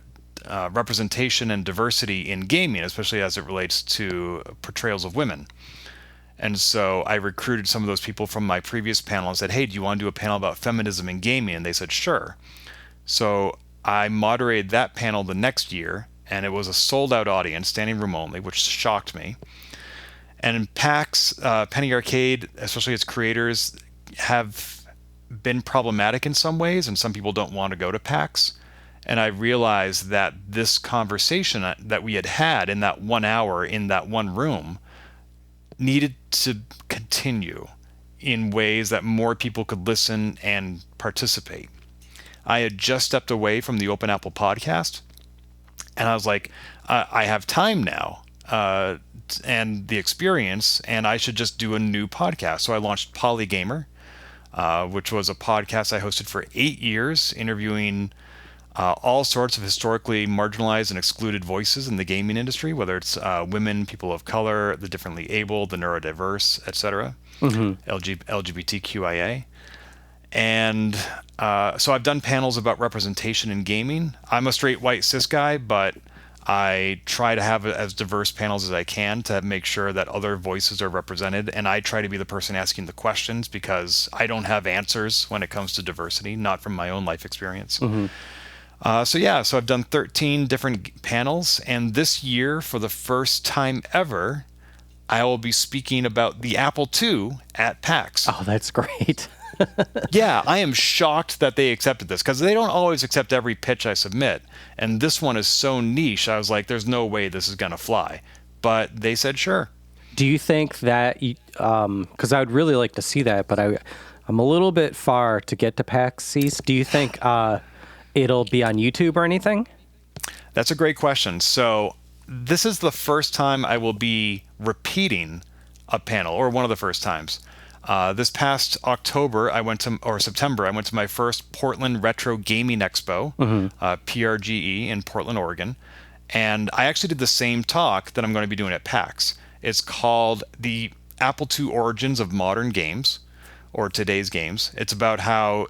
representation and diversity in gaming, especially as it relates to portrayals of women. And so I recruited some of those people from my previous panel and said, hey, do you want to do a panel about feminism in gaming? And they said, sure. So I moderated that panel the next year, and it was a sold-out audience, standing room only, which shocked me. And in PAX, Penny Arcade, especially its creators, have been problematic in some ways, and some people don't want to go to PAX. And I realized that this conversation that we had had in that 1 hour in that one room needed to continue in ways that more people could listen and participate. I had just stepped away from the Open Apple podcast, and I was like, I have time now and the experience, and I should just do a new podcast. So I launched Polygamer, which was a podcast I hosted for 8 years, interviewing all sorts of historically marginalized and excluded voices in the gaming industry, whether it's women, people of color, the differently abled, the neurodiverse, etc., LGBTQIA. And so I've done panels about representation in gaming. I'm a straight white cis guy, but I try to have as diverse panels as I can to make sure that other voices are represented. And I try to be the person asking the questions because I don't have answers when it comes to diversity, not from my own life experience. So I've done 13 different panels. And this year, for the first time ever, I will be speaking about the Apple II at PAX. Oh, that's great. Yeah, I am shocked that they accepted this because they don't always accept every pitch I submit. And this one is so niche, I was like, there's no way this is going to fly. But they said, sure. Do you think that, because I would really like to see that, but I'm a little bit far to get to PAX East. Do you think it'll be on YouTube or anything? That's a great question. So this is the first time I will be repeating a panel, or one of the first times. This past September, I went to my first Portland Retro Gaming Expo, PRGE in Portland, Oregon. And I actually did the same talk that I'm going to be doing at PAX. It's called The Apple II Origins of Modern Games, or Today's Games. It's about how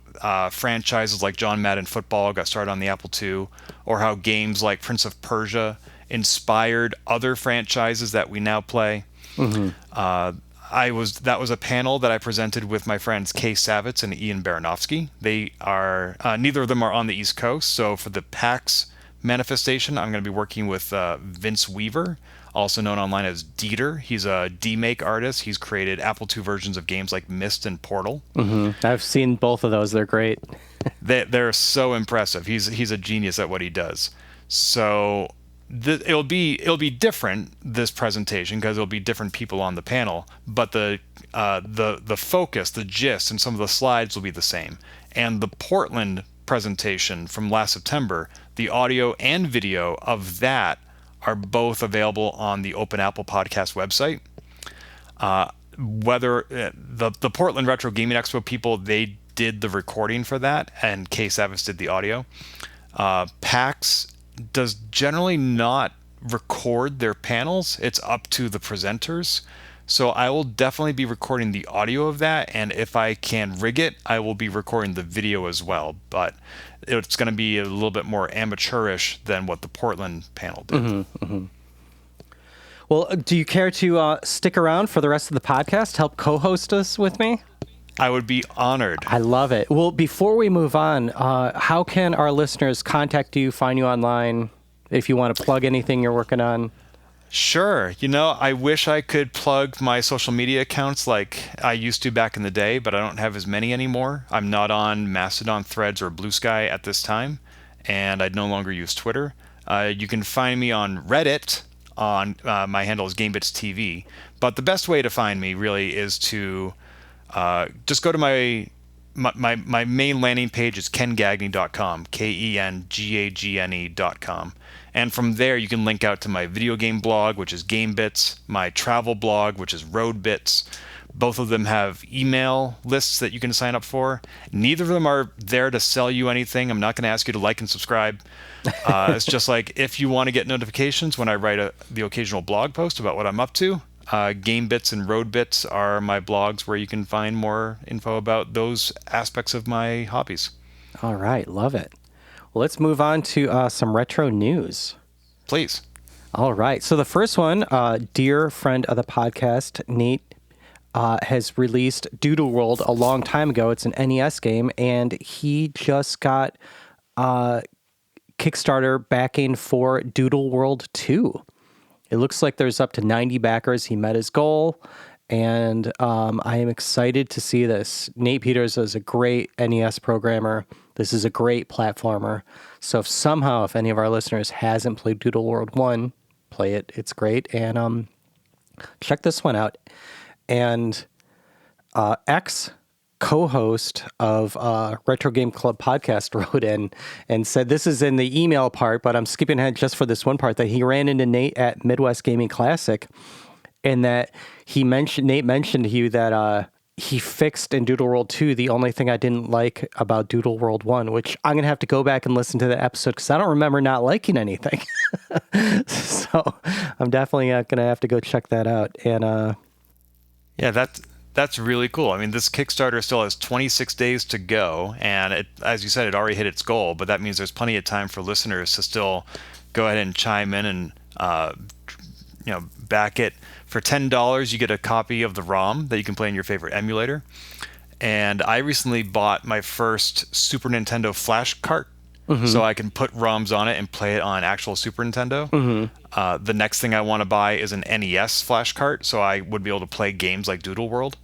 franchises like John Madden Football got started on the Apple II, or how games like Prince of Persia inspired other franchises that we now play. That was a panel that I presented with my friends Kay Savitz and Ian Baranovsky. They are neither of them are on the East Coast, so for the PAX manifestation, I'm going to be working with Vince Weaver, also known online as Dieter. He's a D-Make artist. He's created Apple II versions of games like Myst and Portal. I've seen both of those. They're great. They're so impressive. He's a genius at what he does. So it'll be different, this presentation, because it'll be different people on the panel, but the focus, the gist, and some of the slides will be the same. And the Portland presentation from last September, the audio and video of that are both available on the Open Apple Podcast website. Whether the Portland Retro Gaming Expo people, they did the recording for that, and Kay Savitz did the audio. PAX does generally not record their panels. It's up to the presenters. So I will definitely be recording the audio of that, and if I can rig it, I will be recording the video as well. But it's going to be a little bit more amateurish than what the Portland panel did. Well, do you care to stick around for the rest of the podcast, help co-host us with me? I would be honored. I love it. Well, before we move on, how can our listeners contact you, find you online, if you want to plug anything you're working on? Sure. I wish I could plug my social media accounts like I used to back in the day, but I don't have as many anymore. I'm not on Mastodon, Threads, or Blue Sky at this time, and I no longer use Twitter. You can find me on Reddit. My handle is GameBitsTV. But the best way to find me really is to just go to my main landing page is kengagne.com, KENGAGNE.com. And from there, you can link out to my video game blog, which is GameBits, my travel blog, which is RoadBits. Both of them have email lists that you can sign up for. Neither of them are there to sell you anything. I'm not going to ask you to like and subscribe. It's just like if you want to get notifications when I write the occasional blog post about what I'm up to, GameBits and RoadBits are my blogs where you can find more info about those aspects of my hobbies. All right. Love it. Well, let's move on to some retro news. Please. All right. So the first one, dear friend of the podcast, Nate, has released Doodle World a long time ago. It's an NES game, and he just got Kickstarter backing for Doodle World 2. It looks like there's up to 90 backers. He met his goal, and I am excited to see this. Nate Peters is a great NES programmer. This is a great platformer. So if any of our listeners hasn't played Doodle World 1, play it. It's great. And check this one out. And co-host of Retro Game Club podcast wrote in and said, this is in the email part, but I'm skipping ahead just for this one part, that he ran into Nate at Midwest Gaming Classic, and that Nate mentioned to you that he fixed in Doodle World 2 the only thing I didn't like about Doodle World 1, which I'm going to have to go back and listen to the episode because I don't remember not liking anything. So I'm definitely going to have to go check that out. And yeah, that's really cool. I mean, this Kickstarter still has 26 days to go, and it, as you said, it already hit its goal, but that means there's plenty of time for listeners to still go ahead and chime in and back it. For $10, you get a copy of the ROM that you can play in your favorite emulator. And I recently bought my first Super Nintendo flash cart, so I can put ROMs on it and play it on actual Super Nintendo. The next thing I want to buy is an NES flash cart, so I would be able to play games like Doodle World.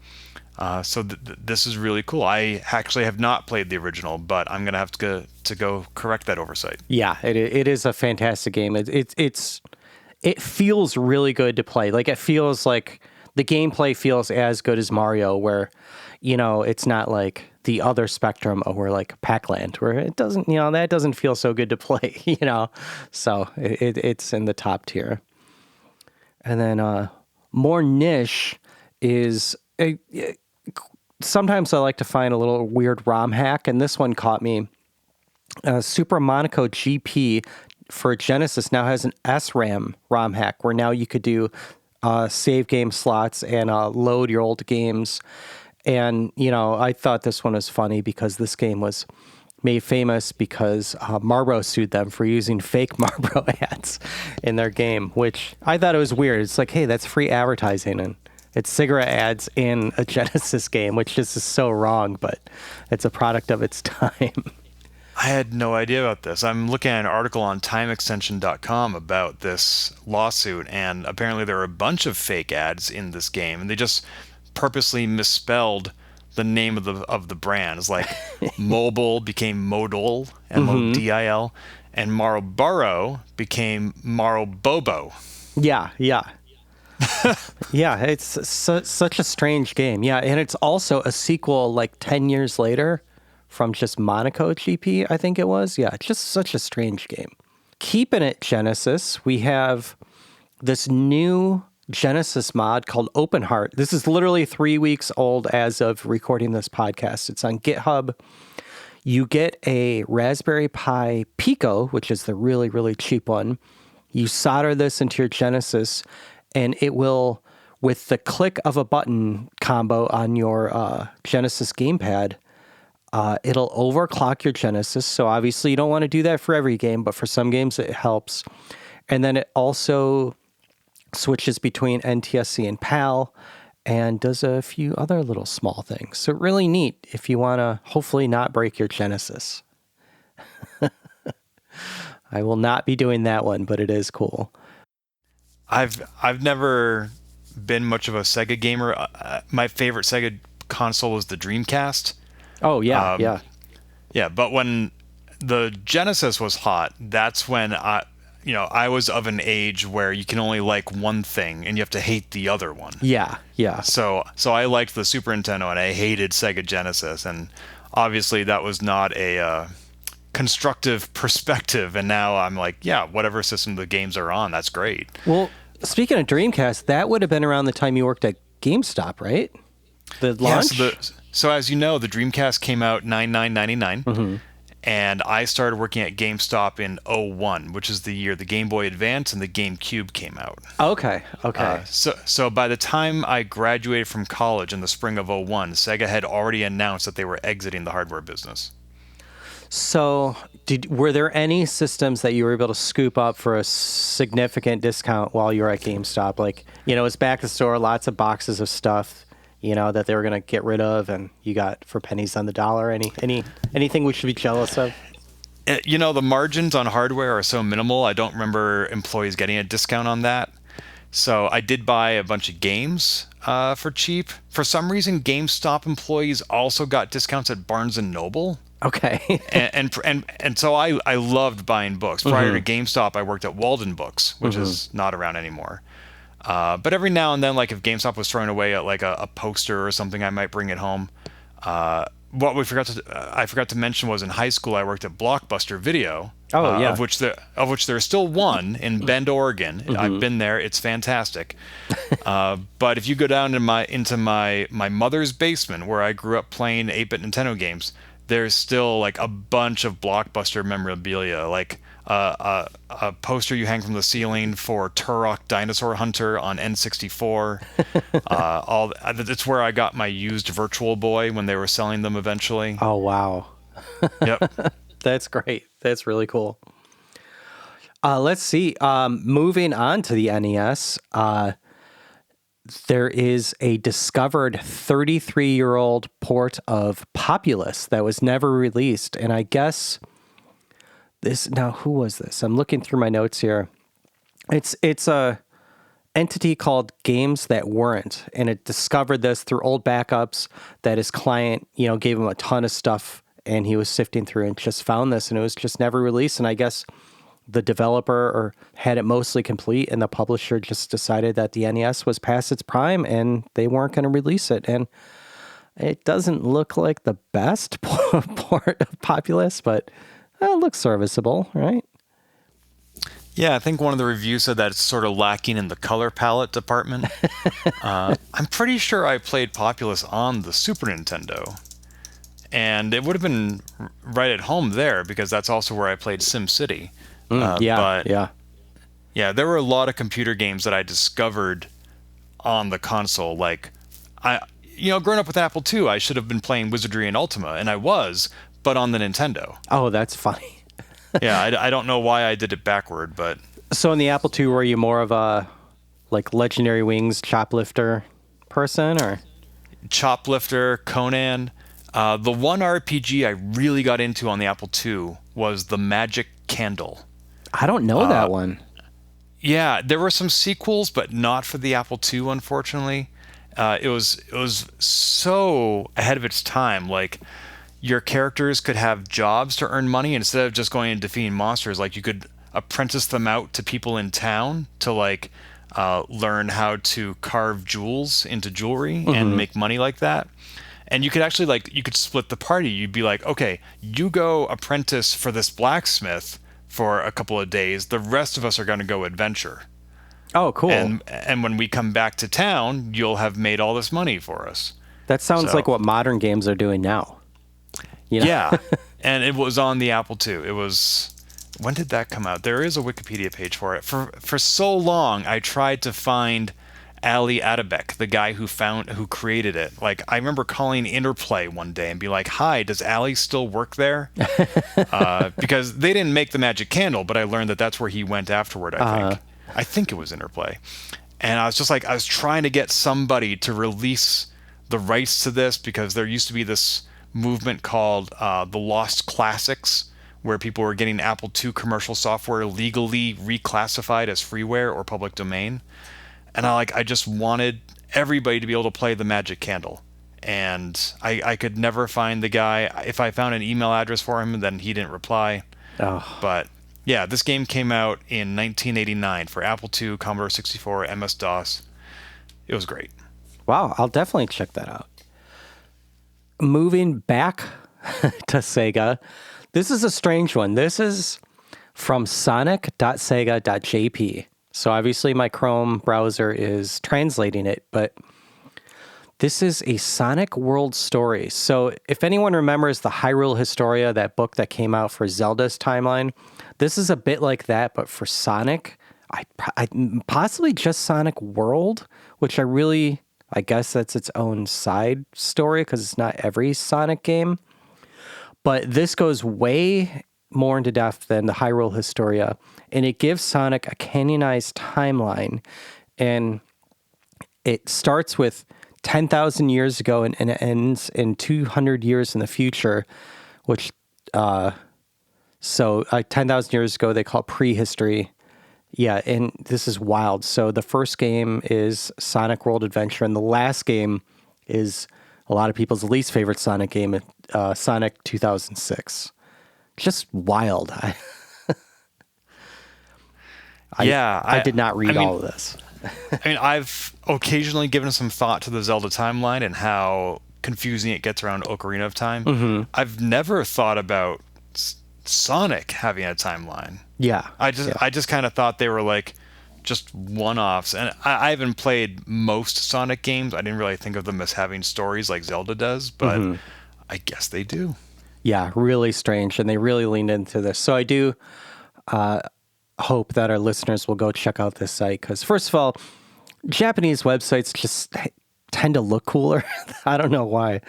So this is really cool. I actually have not played the original, but I'm going to have to go correct that oversight. yeah, it is a fantastic game. It feels really good to play. Like, it feels like the gameplay feels as good as Mario, where, it's not like the other spectrum or like Pac-Land, where it doesn't, that doesn't feel so good to play, So it's in the top tier. And then more niche is sometimes I like to find a little weird ROM hack, and this one caught me. Super Monaco GP for Genesis now has an SRAM ROM hack, where now you could do save game slots and load your old games. And, I thought this one was funny because this game was made famous because Marlboro sued them for using fake Marlboro ads in their game, which I thought it was weird. It's like, hey, that's free advertising, and it's cigarette ads in a Genesis game, which just is so wrong, but it's a product of its time. I had no idea about this. I'm looking at an article on timeextension.com about this lawsuit, and apparently there are a bunch of fake ads in this game, and they just purposely misspelled the name of the brand. It's like Mobile became Modal, M-O-D-I-L, and Marlboro became Marlbobo. Yeah. Yeah, it's such a strange game. Yeah, and it's also a sequel like 10 years later from just Monaco GP, I think it was. Yeah, just such a strange game. Keeping it Genesis, we have this new Genesis mod called Open Heart. This is literally 3 weeks old as of recording this podcast. It's on GitHub. You get a Raspberry Pi Pico, which is the really, really cheap one. You solder this into your Genesis, and it will, with the click of a button combo on your Genesis gamepad, it'll overclock your Genesis. So obviously you don't want to do that for every game, but for some games it helps. And then it also switches between NTSC and PAL and does a few other little small things. So really neat if you want to hopefully not break your Genesis. I will not be doing that one, but it is cool. I've never been much of a Sega gamer. My favorite Sega console was the Dreamcast. Oh, yeah. Yeah, but when the Genesis was hot, that's when I was of an age where you can only like one thing and you have to hate the other one. Yeah. So I liked the Super Nintendo and I hated Sega Genesis, and obviously that was not a constructive perspective. And now I'm like, yeah, whatever system the games are on, that's great. Well, speaking of Dreamcast, that would have been around the time you worked at GameStop, right? The launch? So as you know, the Dreamcast came out $99.99, and I started working at GameStop in 01, which is the year the Game Boy Advance and the GameCube came out. Okay. So by the time I graduated from college in the spring of 01, Sega had already announced that they were exiting the hardware business. So were there any systems that you were able to scoop up for a significant discount while you were at GameStop? Like, it's back to store, lots of boxes of stuff, that they were going to get rid of, and you got for pennies on the dollar. Anything we should be jealous of? The margins on hardware are so minimal. I don't remember employees getting a discount on that. So I did buy a bunch of games for cheap. For some reason, GameStop employees also got discounts at Barnes and Noble. Okay. and so I loved buying books. Prior to GameStop, I worked at Walden Books, which is not around anymore. But every now and then, like if GameStop was throwing away a poster or something, I might bring it home. What I forgot to mention was in high school I worked at Blockbuster Video. Oh, yeah. Of which there's still one in Bend, Oregon. I've been there; it's fantastic. But if you go down into my mother's basement where I grew up playing 8-bit Nintendo games, there's still like a bunch of Blockbuster memorabilia, like a poster you hang from the ceiling for Turok Dinosaur Hunter on N64. It's where I got my used Virtual Boy when they were selling them eventually. Oh, wow. Yep. That's great. That's really cool. Let's see. Moving on to the NES, there is a discovered 33-year-old port of Populous that was never released. And I guess who was this? I'm looking through my notes here. It's a entity called Games That Weren't, and it discovered this through old backups that his client, gave him a ton of stuff, and he was sifting through and just found this, and it was just never released. And I guess the developer had it mostly complete, and the publisher just decided that the NES was past its prime, and they weren't going to release it. And it doesn't look like the best port of Populous, but it looks serviceable, right? Yeah, I think one of the reviews said that it's sort of lacking in the color palette department. I'm pretty sure I played Populous on the Super Nintendo. And it would have been right at home there because that's also where I played SimCity. Yeah. Yeah, there were a lot of computer games that I discovered on the console. Like, growing up with Apple II, I should have been playing Wizardry and Ultima, and I was, but on the Nintendo. Oh, that's funny. Yeah, I don't know why I did it backward, but... So in the Apple II, were you more of a, Legendary Wings choplifter person, or...? Choplifter, Conan... the one RPG I really got into on the Apple II was the Magic Candle. I don't know that one. Yeah, there were some sequels, but not for the Apple II, unfortunately. It was so ahead of its time. Like, your characters could have jobs to earn money instead of just going and defeating monsters. Like, you could apprentice them out to people in town to learn how to carve jewels into jewelry and make money like that. And you could actually, you could split the party. You'd be like, okay, you go apprentice for this blacksmith for a couple of days. The rest of us are going to go adventure. Oh, cool. And when we come back to town, you'll have made all this money for us. That sounds like what modern games are doing now. Yeah. And it was on the Apple II. It was... When did that come out? There is a Wikipedia page for it. For so long, I tried to find... Ali Adabek, the guy who created it. I remember calling Interplay one day and be like, "Hi, does Ali still work there?" Because they didn't make the Magic Candle, but I learned that that's where he went afterward. I think it was Interplay, and I was just I was trying to get somebody to release the rights to this because there used to be this movement called the Lost Classics, where people were getting Apple II commercial software legally reclassified as freeware or public domain. And I just wanted everybody to be able to play the Magic Candle. And I could never find the guy. If I found an email address for him, then he didn't reply. Oh. But yeah, this game came out in 1989 for Apple II, Commodore 64, MS-DOS. It was great. Wow, I'll definitely check that out. Moving back to Sega, this is a strange one. This is from sonic.sega.jp. So obviously my Chrome browser is translating it, but this is a Sonic World Story. So if anyone remembers the Hyrule Historia, that book that came out for Zelda's timeline, this is a bit like that, but for Sonic. I possibly just Sonic World, which I guess that's its own side story because it's not every Sonic game. But this goes way more into depth than the Hyrule Historia, and it gives Sonic a canyonized timeline, and it starts with 10,000 years ago and it ends in 200 years in the future, which So 10,000 years ago, they call it prehistory. Yeah, and this is wild. So the first game is Sonic World Adventure, and the last game is a lot of people's least favorite Sonic game, Sonic 2006. Just wild. I did not read all of this. I mean, I've occasionally given some thought to the Zelda timeline and how confusing it gets around Ocarina of Time. Mm-hmm. I've never thought about Sonic having a timeline. Yeah. I just kind of thought they were like just one-offs. And I haven't played most Sonic games. I didn't really think of them as having stories like Zelda does, but I guess they do. Yeah, really strange. And they really leaned into this. So I do hope that our listeners will go check out this site because, first of all, Japanese websites just tend to look cooler. I don't know why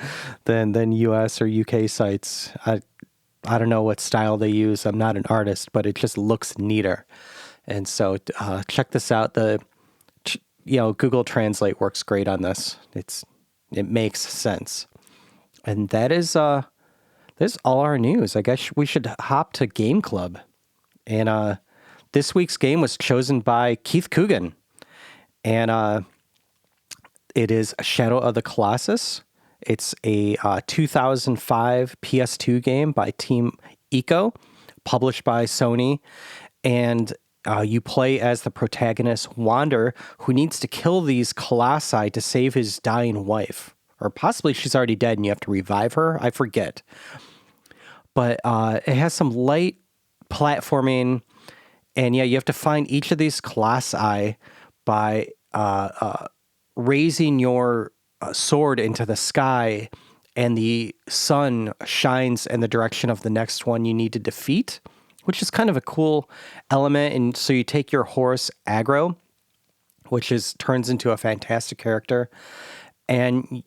than US or UK sites. I don't know what style they use. I'm not an artist, but it just looks neater. And so check this out. Google Translate works great on this. It makes sense. And that's all our news. I guess we should hop to Game Club. And this week's game was chosen by Keith Coogan. And it is Shadow of the Colossus. It's a 2005 PS2 game by Team Ico, published by Sony. And you play as the protagonist, Wander, who needs to kill these colossi to save his dying wife. Or possibly she's already dead and you have to revive her. I forget. But it has some light platforming. And yeah, you have to find each of these colossi by raising your sword into the sky, and the sun shines in the direction of the next one you need to defeat, which is kind of a cool element. And so you take your horse Aggro, which turns into a fantastic character, and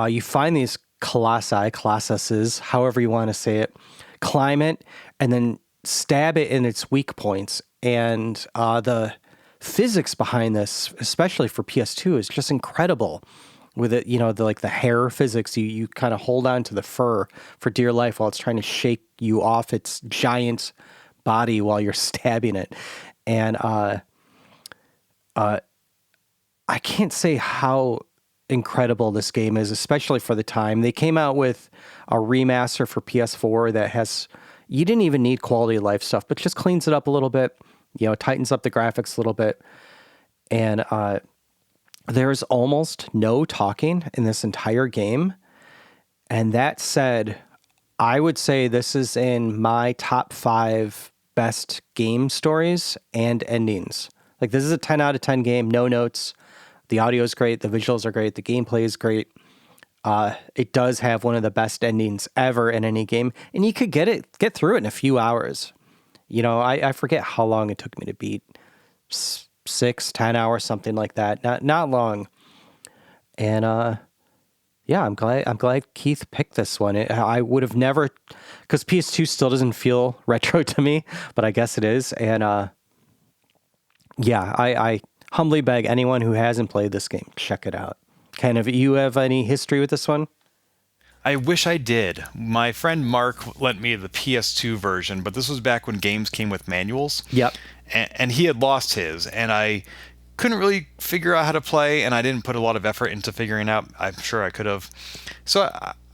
you find these colossuses, however you want to say it, climb it, and then stab it in its weak points. And the physics behind this, especially for PS2, is just incredible. With it, the hair physics, you kind of hold on to the fur for dear life while it's trying to shake you off its giant body while you're stabbing it. And I can't say how incredible this game is, especially for the time. They came out with a remaster for PS4 that you didn't even need quality of life stuff, but just cleans it up a little bit, tightens up the graphics a little bit. And there's almost no talking in this entire game. And that said, I would say this is in my top 5 best game stories and endings. Like, this is a 10 out of 10 game, no notes. The audio is great. The visuals are great. The gameplay is great. It does have one of the best endings ever in any game. And you could get through it in a few hours. I forget how long it took me to beat 6-10 hours, something like that. Not long. And I'm glad Keith picked this one. I would have never, because PS2 still doesn't feel retro to me, but I guess it is. And I humbly beg anyone who hasn't played this game, check it out. Ken, have you have any history with this one? I wish I did. My friend Mark lent me the PS2 version, but this was back when games came with manuals. Yep. And he had lost his, and I couldn't really figure out how to play, and I didn't put a lot of effort into figuring out. I'm sure I could have. So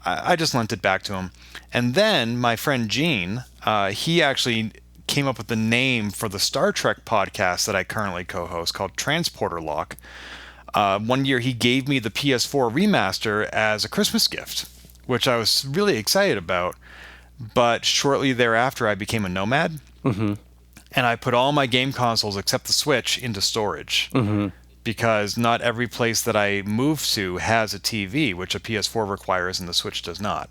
I just lent it back to him. And then my friend Gene, he actually came up with the name for the Star Trek podcast that I currently co-host called Transporter Lock. One year he gave me the PS4 remaster as a Christmas gift, which I was really excited about. But shortly thereafter, I became a nomad. Mm-hmm. And I put all my game consoles except the Switch into storage. Mm-hmm. Because not every place that I moved to has a TV, which a PS4 requires and the Switch does not.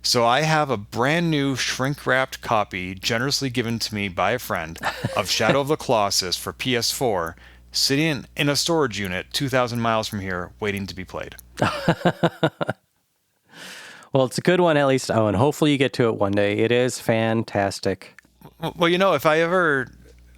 So I have a brand new shrink-wrapped copy generously given to me by a friend of Shadow of the Colossus for PS4, sitting in a storage unit 2,000 miles from here, waiting to be played. Well, it's a good one at least, Owen. Hopefully you get to it one day. It is fantastic. Well, if I ever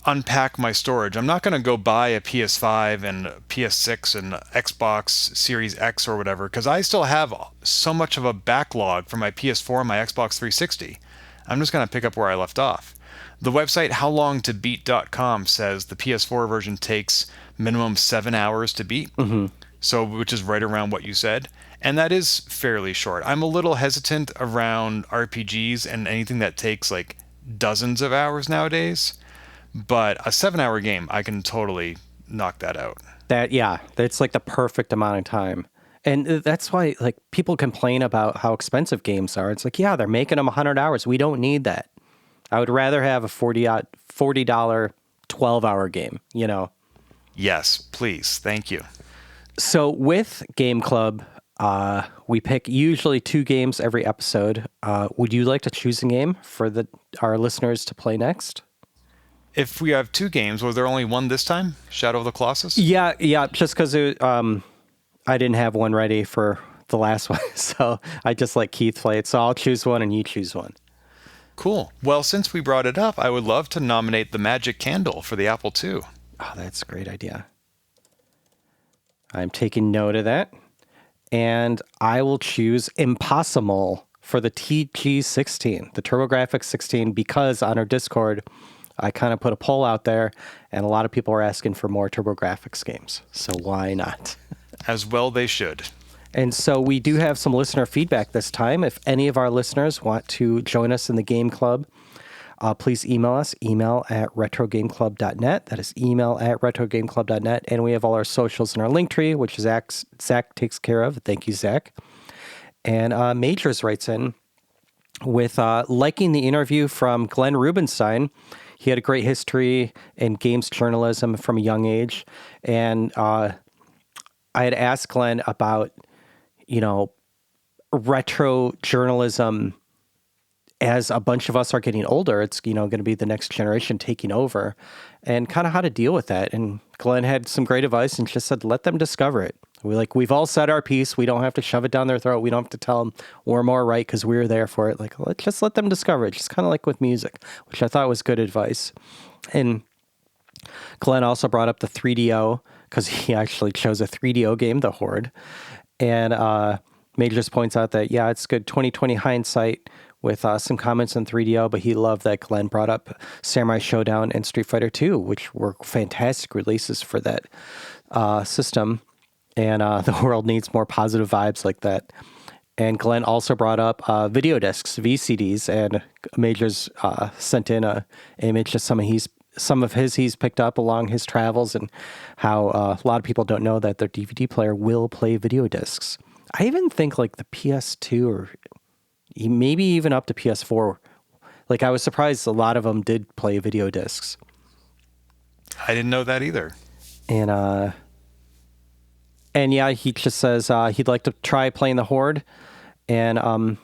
unpack my storage, I'm not going to go buy a PS5 and a PS6 and Xbox Series X or whatever, because I still have so much of a backlog for my PS4 and my Xbox 360. I'm just going to pick up where I left off. The website howlongtobeat.com says the PS4 version takes minimum 7 hours to beat, so which is right around what you said, and that is fairly short. I'm a little hesitant around RPGs and anything that takes like dozens of hours nowadays, but a 7-hour game, I can totally knock that out. That's like the perfect amount of time. And that's why like people complain about how expensive games are. It's like, yeah, they're making them 100 hours. We don't need that. I would rather have a $40 12-hour game, you know? Yes, please. Thank you. So with Game Club, we pick usually 2 games every episode. Would you like to choose a game for our listeners to play next? If we have 2 games, was there only one this time? Shadow of the Colossus? Yeah, just because I didn't have one ready for the last one, so I just let Keith play it. So I'll choose one and you choose one. Cool. Well, since we brought it up, I would love to nominate the Magic Candle for the Apple II. Oh, that's a great idea. I'm taking note of that. And I will choose Impossamole for the TG16, the TurboGrafx 16, because on our Discord, I kind of put a poll out there, and a lot of people are asking for more TurboGrafx games. So why not? As well they should. And so we do have some listener feedback this time. If any of our listeners want to join us in the Game Club, please email us, email@retrogameclub.net. That is email@retrogameclub.net. And we have all our socials in our link tree, which Zach takes care of. Thank you, Zach. And Majors writes in with liking the interview from Glenn Rubenstein. He had a great history in games journalism from a young age. And I had asked Glenn about, retro journalism as a bunch of us are getting older. It's, going to be the next generation taking over and kind of how to deal with that. And Glenn had some great advice and just said, let them discover it. We've all said our piece. We don't have to shove it down their throat. We don't have to tell them we're more right because we were there for it. Just let them discover it. Just kind of like with music, which I thought was good advice. And Glenn also brought up the 3DO because he actually chose a 3DO game, The Horde. And Majors points out that, it's good 2020 hindsight with some comments on 3DO, but he loved that Glenn brought up Samurai Showdown and Street Fighter 2, which were fantastic releases for that system. And the world needs more positive vibes like that. And Glenn also brought up video discs, VCDs, and Majors sent in an image of some of his he's picked up along his travels, and how a lot of people don't know that their DVD player will play video discs. I even think like the PS2 or maybe even up to PS4. Like I was surprised a lot of them did play video discs. I didn't know that either. And yeah, he just says he'd like to try playing the Horde. And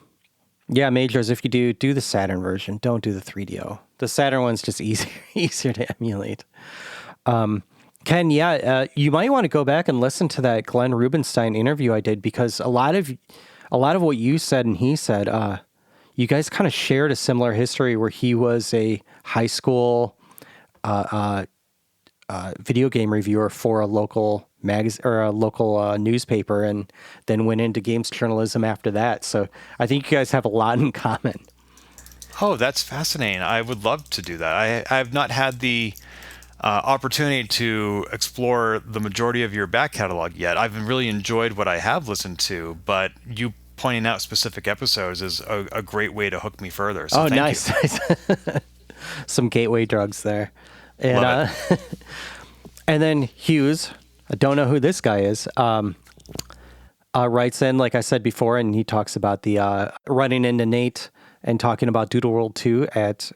Majors, if you do the Saturn version, don't do the 3DO. The Saturn one's just easier to emulate. Ken, you might want to go back and listen to that Glenn Rubenstein interview I did, because a lot of what you said and he said, you guys kind of shared a similar history where he was a high school video game reviewer for a local magazine or a local newspaper, and then went into games journalism after that. So I think you guys have a lot in common. Oh, that's fascinating. I would love to do that. I have not had the opportunity to explore the majority of your back catalog yet. I've really enjoyed what I have listened to, but you pointing out specific episodes is a great way to hook me further. So nice. Some gateway drugs there. And Love it. And then Hughes, I don't know who this guy is, writes in, like I said before, and he talks about the running into Nate and talking about Doodle World 2 at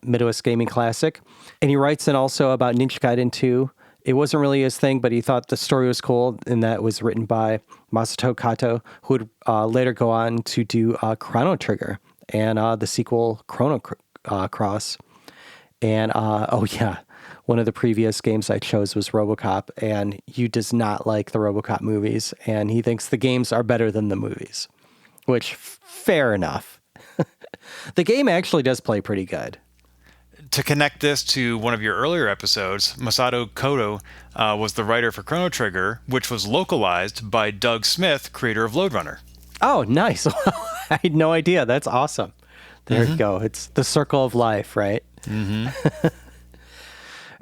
Midwest Gaming Classic. And he writes in also about Ninja Gaiden 2. It wasn't really his thing, but he thought the story was cool, and that was written by Masato Kato, who would later go on to do Chrono Trigger and the sequel Chrono Cross. And one of the previous games I chose was RoboCop, and Hugh does not like the RoboCop movies, and he thinks the games are better than the movies, which fair enough. The game actually does play pretty good. To connect this to one of your earlier episodes, Masato Kato was the writer for Chrono Trigger, which was localized by Doug Smith, creator of Lode Runner. Oh, nice. I had no idea. That's awesome. There you go. It's the circle of life, right?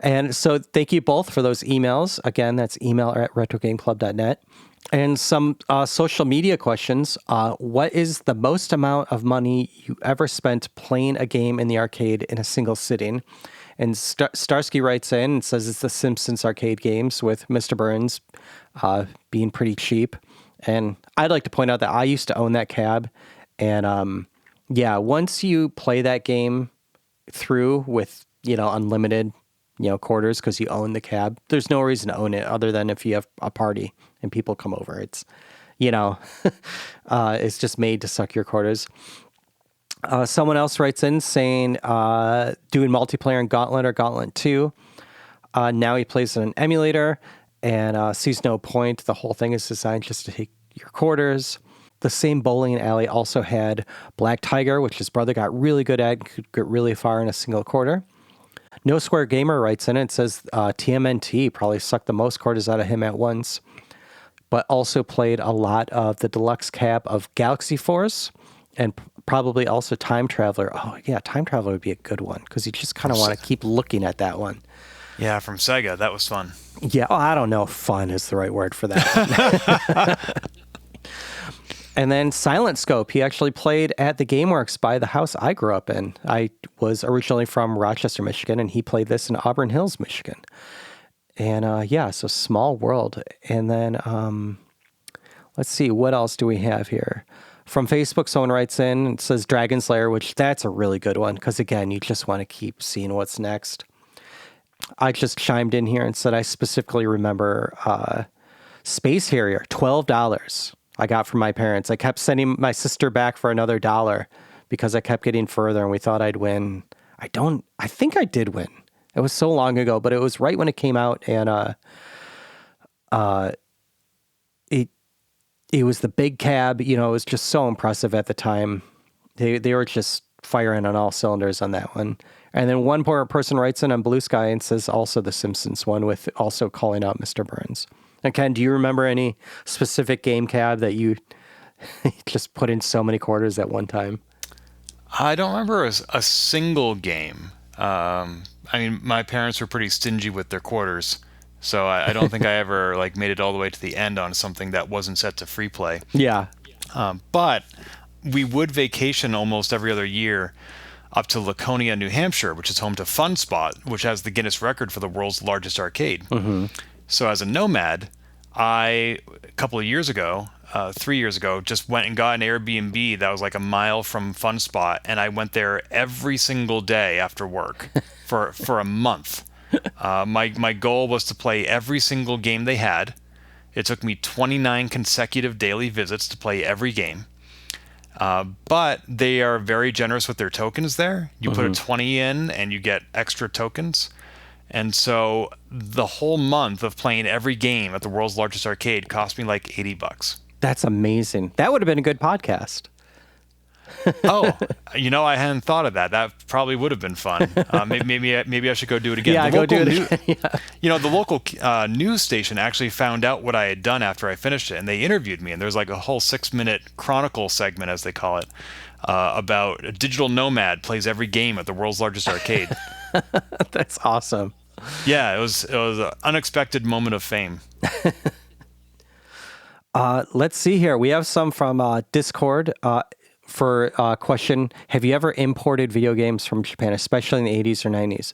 And so thank you both for those emails. Again, that's email@retrogameclub.net. And some social media questions. What is the most amount of money you ever spent playing a game in the arcade in a single sitting? And Starsky writes in and says it's the Simpsons arcade games with Mr. Burns being pretty cheap. And I'd like to point out that I used to own that cab. And yeah, once you play that game through with, unlimited, quarters because you own the cab, there's no reason to own it other than if you have a party and people come over. It's, it's just made to suck your quarters. Someone else writes in saying doing multiplayer in Gauntlet or Gauntlet 2. Now he plays in an emulator and sees no point. The whole thing is designed just to take your quarters. The same bowling alley also had Black Tiger, which his brother got really good at and could get really far in a single quarter. No Square Gamer writes in it, says TMNT probably sucked the most quarters out of him at once, but also played a lot of the deluxe cab of Galaxy Force and probably also Time Traveler. Oh, yeah, Time Traveler would be a good one because you just kind of want to keep looking at that one. Yeah, from Sega. That was fun. Yeah, I don't know if fun is the right word for that. And then Silent Scope, he actually played at the GameWorks by the house I grew up in. I was originally from Rochester, Michigan, and he played this in Auburn Hills, Michigan. And yeah, so small world. And then let's see, what else do we have here? From Facebook, someone writes in and says Dragon's Lair, which that's a really good one because, again, you just want to keep seeing what's next. I just chimed in here and said I specifically remember Space Harrier, $12. I got from my parents. I kept sending my sister back for another $1 because I kept getting further and we thought I'd win. I think I did win. It was so long ago, but it was right when it came out and it was the big cab, it was just so impressive at the time. They were just firing on all cylinders on that one. And then one more person writes in on Blue Sky and says also the Simpsons one with also calling out Mr. Burns. And Ken, do you remember any specific game cab that you just put in so many quarters at one time? I don't remember a single game. I mean, my parents were pretty stingy with their quarters, so I don't think I ever made it all the way to the end on something that wasn't set to free play. Yeah. But we would vacation almost every other year up to Laconia, New Hampshire, which is home to Fun Spot, which has the Guinness record for the world's largest arcade. Mm-hmm. So as a nomad, a couple of years ago, 3 years ago, just went and got an Airbnb that was like a mile from Fun Spot, and I went there every single day after work for a month. My goal was to play every single game they had. It took me 29 consecutive daily visits to play every game. But they are very generous with their tokens there. You put a 20 in and you get extra tokens. And so the whole month of playing every game at the world's largest arcade cost me like $80. That's amazing. That would have been a good podcast. Oh, I hadn't thought of that. That probably would have been fun. Maybe I should go do it again. Yeah, go do it again. Yeah. The local news station actually found out what I had done after I finished it, and they interviewed me. And there's like a whole 6-minute chronicle segment, as they call it, about a digital nomad plays every game at the world's largest arcade. That's awesome. Yeah, it was an unexpected moment of fame. Let's see here. We have some from Discord. For a question, have you ever imported video games from Japan, especially in the 80s or 90s?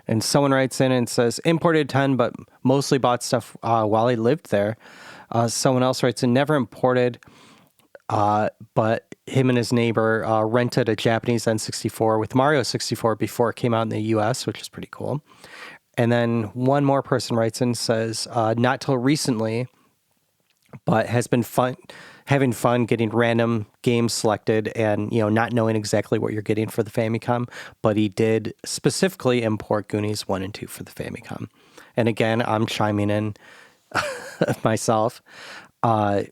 And someone writes in and says, imported 10, but mostly bought stuff while he lived there. Someone else writes in, never imported, but him and his neighbor rented a Japanese N64 with Mario 64 before it came out in the US, which is pretty cool. And then one more person writes in and says, not till recently, but has been having fun getting random games selected and, not knowing exactly what you're getting for the Famicom. But he did specifically import Goonies 1 and 2 for the Famicom. And again, I'm chiming in myself. I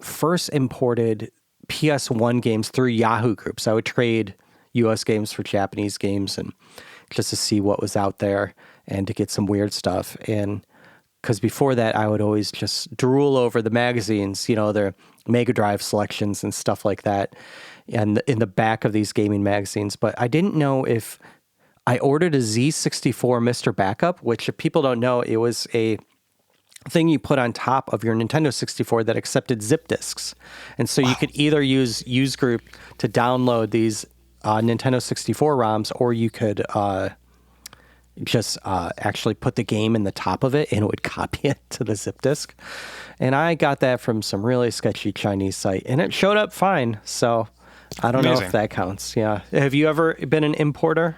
first imported PS1 games through Yahoo groups. I would trade US games for Japanese games and just to see what was out there and to get some weird stuff. And because before that, I would always just drool over the magazines, their Mega Drive selections and stuff like that, and in the back of these gaming magazines. But I didn't know if I ordered a Z64 Mr. Backup, which if people don't know, it was a thing you put on top of your Nintendo 64 that accepted zip disks. And so you could either use Usegroup to download these Nintendo 64 ROMs, or you could just actually put the game in the top of it and it would copy it to the zip disk. And I got that from some really sketchy Chinese site and it showed up fine. So I don't know if that counts. Yeah. Have you ever been an importer?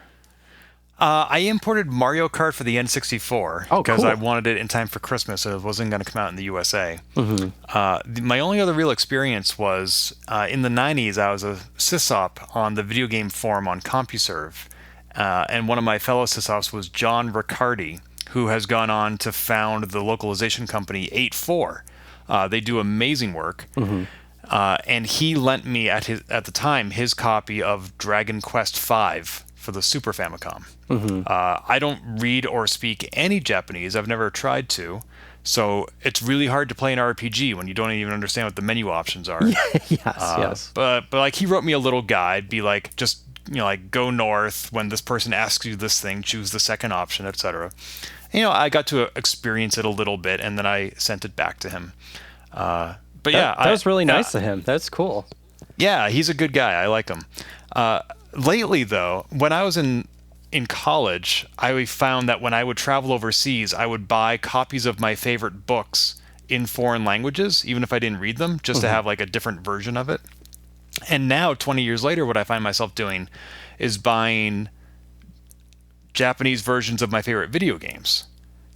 I imported Mario Kart for the N64 because cool. I wanted it in time for Christmas, so it wasn't going to come out in the USA. My only other real experience was in the 90s, I was a sysop on the video game forum on CompuServe, and one of my fellow sysops was John Riccardi, who has gone on to found the localization company 84. They do amazing work. And he lent me at the time his copy of Dragon Quest V for the Super Famicom. I don't read or speak any Japanese. I've never tried to. So it's really hard to play an RPG when you don't even understand what the menu options are. Yes. But like he wrote me a little guide, be like, just, like go north. When this person asks you this thing, choose the second option, etc. I got to experience it a little bit, and then I sent it back to him. But that was really nice of him. That's cool. Yeah, he's a good guy. I like him. Lately, though, when I was in college, I found that when I would travel overseas, I would buy copies of my favorite books in foreign languages, even if I didn't read them, just to have like a different version of it. And now, 20 years later, what I find myself doing is buying Japanese versions of my favorite video games.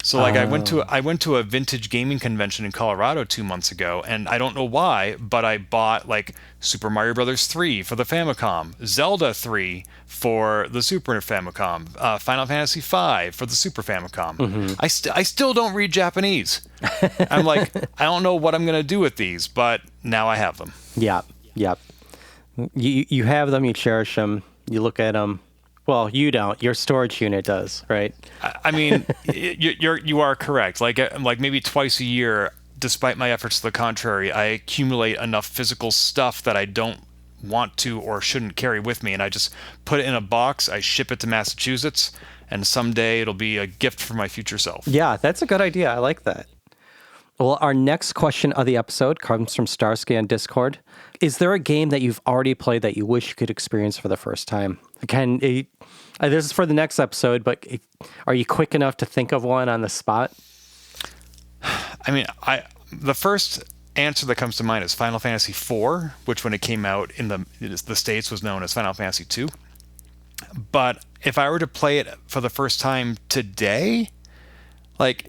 So like I went to a vintage gaming convention in Colorado 2 months ago, and I don't know why, but I bought like Super Mario Brothers 3 for the Famicom, Zelda 3 for the Super Famicom, Final Fantasy 5 for the Super Famicom. I still don't read Japanese. I'm like, I don't know what I'm gonna do with these, but now I have them. Yeah. You have them, you cherish them, you look at them. Well, you don't. Your storage unit does, right? I mean, you are correct. Like maybe twice a year, despite my efforts to the contrary, I accumulate enough physical stuff that I don't want to or shouldn't carry with me, and I just put it in a box. I ship it to Massachusetts, and someday it'll be a gift for my future self. Yeah, that's a good idea. I like that. Well, our next question of the episode comes from Starsky on Discord. Is there a game that you've already played that you wish you could experience for the first time? This is for the next episode, but are you quick enough to think of one on the spot? I mean, the first answer that comes to mind is Final Fantasy IV, which when it came out in the States was known as Final Fantasy II. But if I were to play it for the first time today, like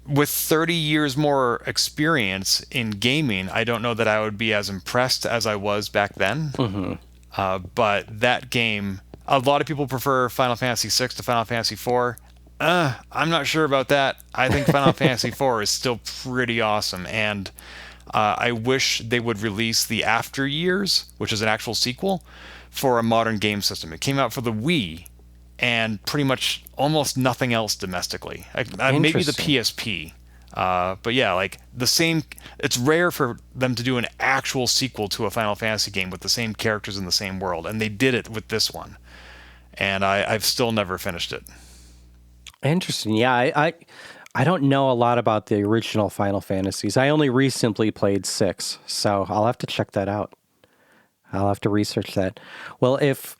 with 30 years more experience in gaming, I don't know that I would be as impressed as I was back then. But that game, a lot of people prefer Final Fantasy VI to Final Fantasy IV. I'm not sure about that. I think Final Fantasy IV is still pretty awesome, and I wish they would release the After Years, which is an actual sequel, for a modern game system. It came out for the Wii, and pretty much almost nothing else domestically. Maybe the PSP. But yeah, like the same. It's rare for them to do an actual sequel to a Final Fantasy game with the same characters in the same world, and they did it with this one. And I've still never finished it. Interesting. Yeah, I don't know a lot about the original Final Fantasies. I only recently played 6, so I'll have to check that out. I'll have to research that. Well, if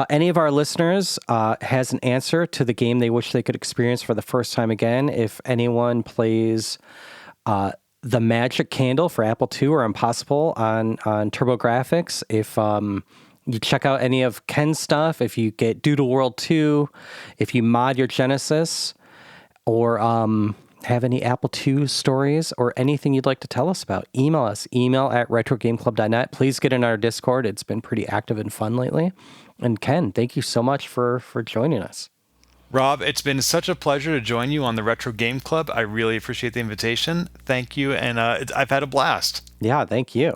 any of our listeners has an answer to the game they wish they could experience for the first time again, if anyone plays the Magic Candle for Apple II or Impossamole on TurboGrafx, if you check out any of Ken's stuff, if you get Doodle World 2, if you mod your Genesis, or have any Apple II stories or anything you'd like to tell us about, email us, email@retrogameclub.net. Please get in our Discord. It's been pretty active and fun lately. And Ken, thank you so much for joining us. Rob, it's been such a pleasure to join you on the Retro Game Club. I really appreciate the invitation. Thank you, and I've had a blast. Yeah, thank you.